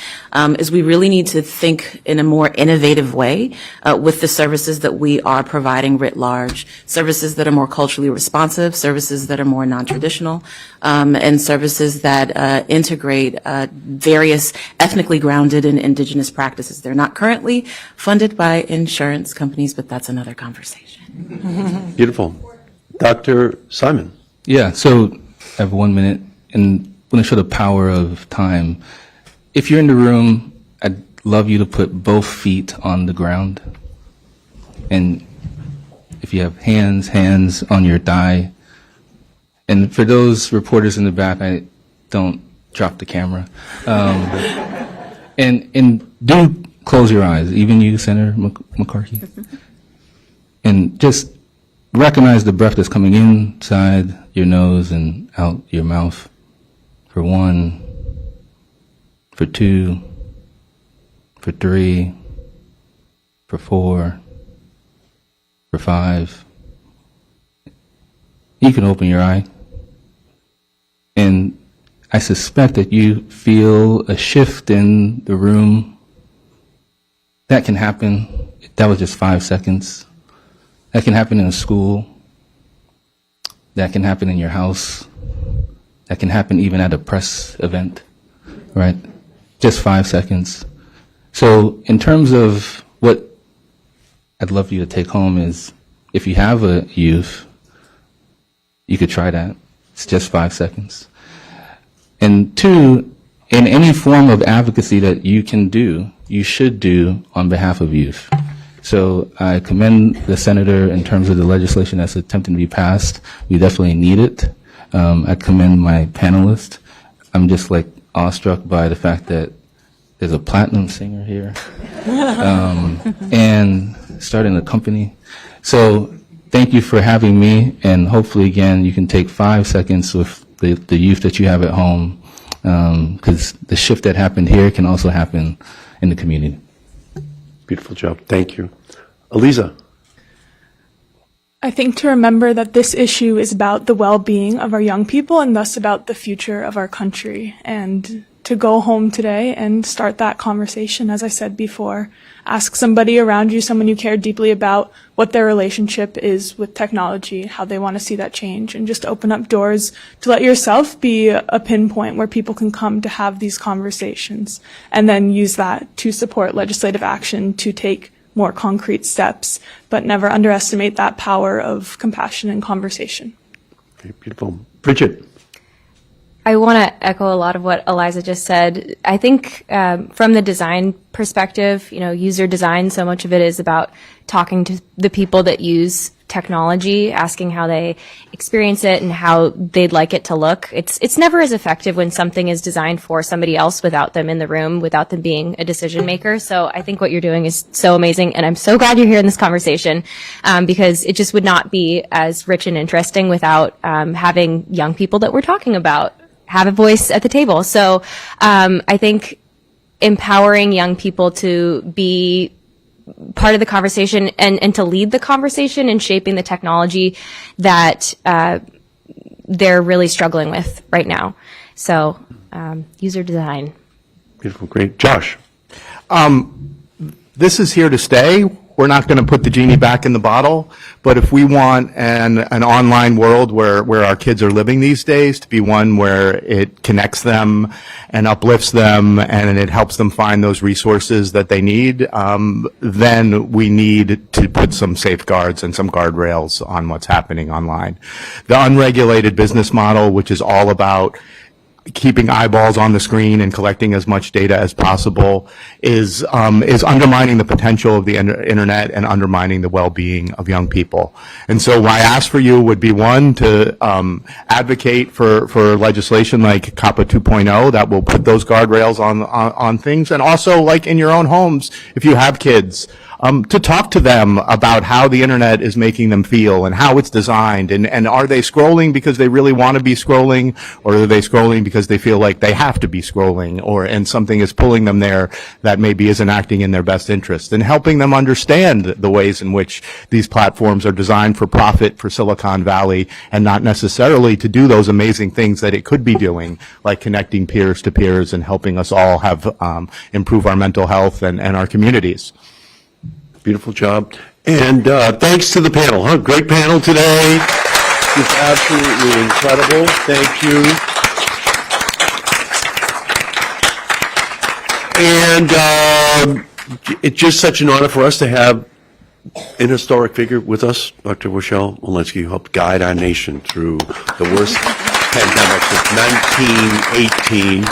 is we really need to think in a more innovative way with the services that we are providing writ large, services that are more culturally responsive, services that are more non-traditional, and services that integrate various ethnically grounded and indigenous practices. They're not currently funded by insurance companies, but that's another conversation. Beautiful. Dr. Simon. Yeah, so I have 1 minute, and I want to show the power of time. If you're in the room, I'd love you to put both feet on the ground. And if you have hands on your thigh. And for those reporters in the back, I don't drop the camera. And do close your eyes, even you, Senator McCarthy. And just recognize the breath that's coming inside your nose and out your mouth. For 1, for 2, for 3, for 4, for 5. You can open your eye. And I suspect that you feel a shift in the room. That can happen. That was just 5 seconds. That can happen in a school. That can happen in your house. That can happen even at a press event, right? Just 5 seconds. So in terms of what I'd love you to take home is, if you have a youth, you could try that. It's just 5 seconds. And 2, in any form of advocacy that you can do, you should do on behalf of youth. So I commend the senator in terms of the legislation that's attempting to be passed. We definitely need it. I commend my panelists. I'm just like awestruck by the fact that there's a platinum singer here and starting a company. So thank you for having me, and hopefully, again, you can take 5 seconds with the youth that you have at home, because the shift that happened here can also happen in the community. Beautiful job. Thank you. Aliza. I think to remember that this issue is about the well-being of our young people and thus about the future of our country. And to go home today and start that conversation, as I said before. Ask somebody around you, someone you care deeply about, what their relationship is with technology, how they want to see that change, and just open up doors to let yourself be a pinpoint where people can come to have these conversations, and then use that to support legislative action to take more concrete steps, but never underestimate that power of compassion and conversation. Okay, beautiful. Bridget. I want to echo a lot of what Eliza just said. I think from the design perspective, user design, so much of it is about talking to the people that use technology, asking how they experience it and how they'd like it to look. It's never as effective when something is designed for somebody else without them in the room, without them being a decision maker. So I think what you're doing is so amazing, and I'm so glad you're here in this conversation because it just would not be as rich and interesting without having young people that we're talking about have a voice at the table. So I think empowering young people to be part of the conversation and to lead the conversation and shaping the technology that they're really struggling with right now. So user design. Beautiful, great. Josh. This is here to stay. We're not going to put the genie back in the bottle, but if we want an online world where our kids are living these days to be one where it connects them and uplifts them and it helps them find those resources that they need, then we need to put some safeguards and some guardrails on what's happening online. The unregulated business model, which is all about keeping eyeballs on the screen and collecting as much data as possible is undermining the potential of the internet and undermining the well-being of young people. And so what I ask for you would be, one, to advocate for legislation like COPPA 2.0 that will put those guardrails on things, and also, like in your own homes, if you have kids, to talk to them about how the internet is making them feel and how it's designed, and are they scrolling because they really want to be scrolling, or are they scrolling because they feel like they have to be scrolling, and something is pulling them there that maybe isn't acting in their best interest, and helping them understand the ways in which these platforms are designed for profit for Silicon Valley and not necessarily to do those amazing things that it could be doing, like connecting peers to peers and helping us all have improve our mental health and our communities. Beautiful job. And thanks to the panel. Huh? Great panel today. It's absolutely incredible. Thank you. And it's just such an honor for us to have an historic figure with us, Dr. Rochelle Walensky, who helped guide our nation through the worst pandemic since 1918.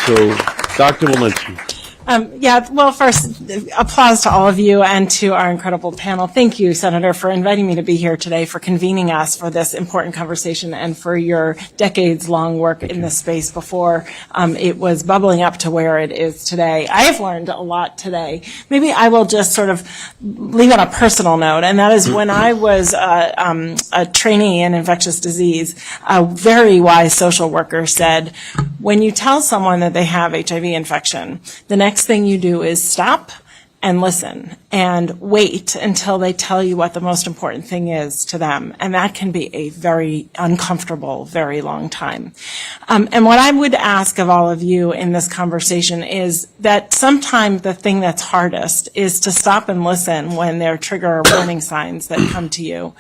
So, Dr. Walensky. Well, first, applause to all of you and to our incredible panel. Thank you, Senator, for inviting me to be here today, for convening us for this important conversation, and for your decades-long work in this space before it was bubbling up to where it is today. I have learned a lot today. Maybe I will just sort of leave on a personal note, and that is when I was a trainee in infectious disease, a very wise social worker said, when you tell someone that they have HIV infection, the next thing you do is stop and listen and wait until they tell you what the most important thing is to them. And that can be a very uncomfortable, very long time. And what I would ask of all of you in this conversation is that sometimes the thing that's hardest is to stop and listen when there are trigger warning signs that come to you.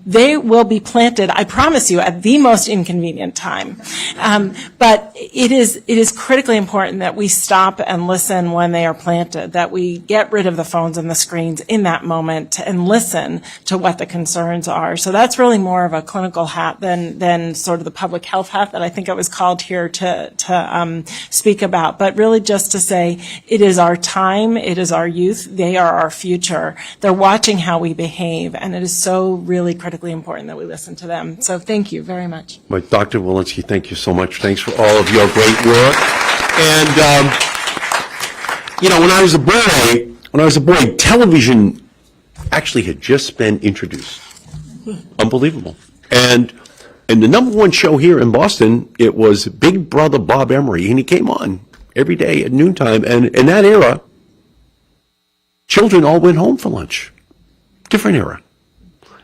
They will be planted, I promise you, at the most inconvenient time. But it is critically important that we stop and listen when they are planted, that we get rid of the phones and the screens in that moment and listen to what the concerns are. So that's really more of a clinical hat than sort of the public health hat that I think I was called here to speak about. But really just to say, it is our time, it is our youth, they are our future. They're watching how we behave, and it is so really critically important that we listen to them. So thank you very much. Well, Dr. Walensky, thank you so much. Thanks for all of your great work. And, when I was a boy, television actually had just been introduced. Unbelievable. And the number one show here in Boston, it was Big Brother Bob Emery, and he came on every day at noontime. And in that era, children all went home for lunch. Different era.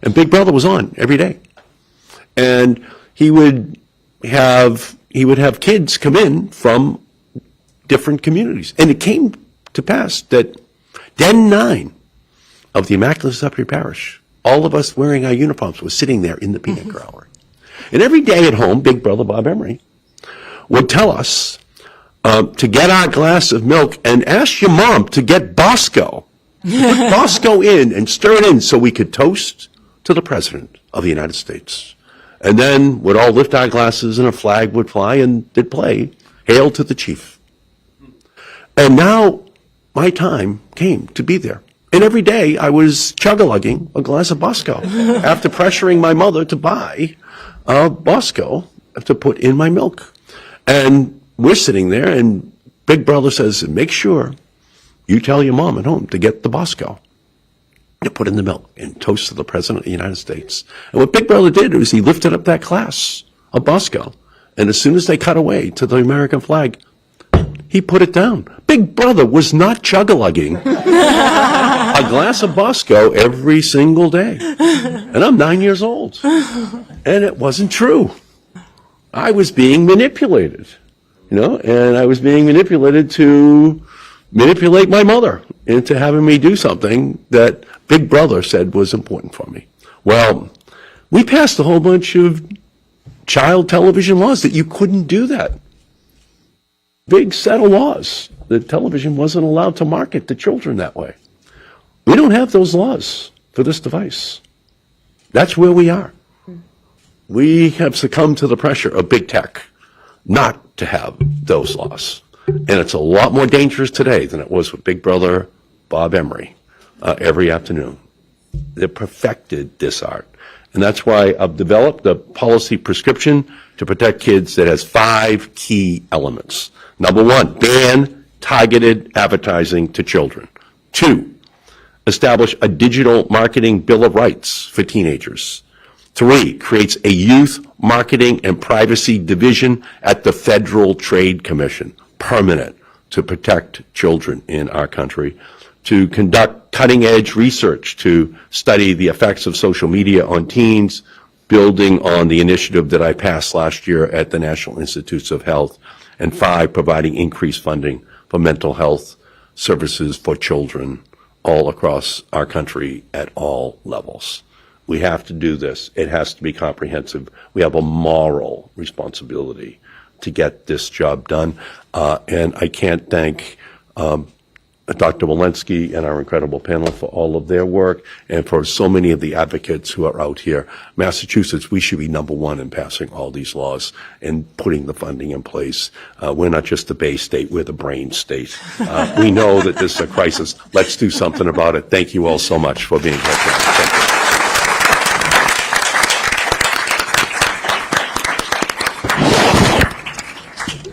And Big Brother was on every day. And he would have kids come in from different communities. And it came to pass that Den 9 of the Immaculate Conception Parish, all of us wearing our uniforms, was sitting there in the peanut gallery. And every day at home, Big Brother Bob Emery would tell us to get our glass of milk and ask your mom to get Bosco. Put Bosco in and stir it in so we could toast to the President of the United States. And then we'd all lift our glasses and a flag would fly and they'd play, Hail to the Chief. And now my time came to be there. And every day I was chug-a-lugging a glass of Bosco after pressuring my mother to buy Bosco to put in my milk. And we're sitting there and Big Brother says, make sure you tell your mom at home to get the Bosco to put in the milk and toast to the President of the United States. And what Big Brother did was he lifted up that glass of Bosco. And as soon as they cut away to the American flag, he put it down. Big Brother was not chug-a-lugging a glass of Bosco every single day. And I'm 9 years old. And it wasn't true. I was being manipulated, and I was being manipulated to manipulate my mother into having me do something that Big Brother said was important for me. Well, we passed a whole bunch of child television laws that you couldn't do that. Big set of laws that television wasn't allowed to market to children that way. We don't have those laws for this device. That's where we are. We have succumbed to the pressure of big tech not to have those laws. And it's a lot more dangerous today than it was with Big Brother Bob Emery every afternoon. They perfected this art. And that's why I've developed a policy prescription to protect kids that has 5 key elements. Number 1, ban targeted advertising to children. 2, establish a digital marketing bill of rights for teenagers. 3, creates a youth marketing and privacy division at the Federal Trade Commission, permanent, to protect children in our country. To conduct cutting-edge research to study the effects of social media on teens, building on the initiative that I passed last year at the National Institutes of Health. And 5, providing increased funding for mental health services for children all across our country at all levels. We have to do this. It has to be comprehensive. We have a moral responsibility to get this job done. And I can't thank Dr. Walensky and our incredible panel for all of their work and for so many of the advocates who are out here. Massachusetts, we should be number 1 in passing all these laws and putting the funding in place. We're not just the Bay State, we're the brain state. We know that this is a crisis. Let's do something about it. Thank you all so much for being here today. Thank you.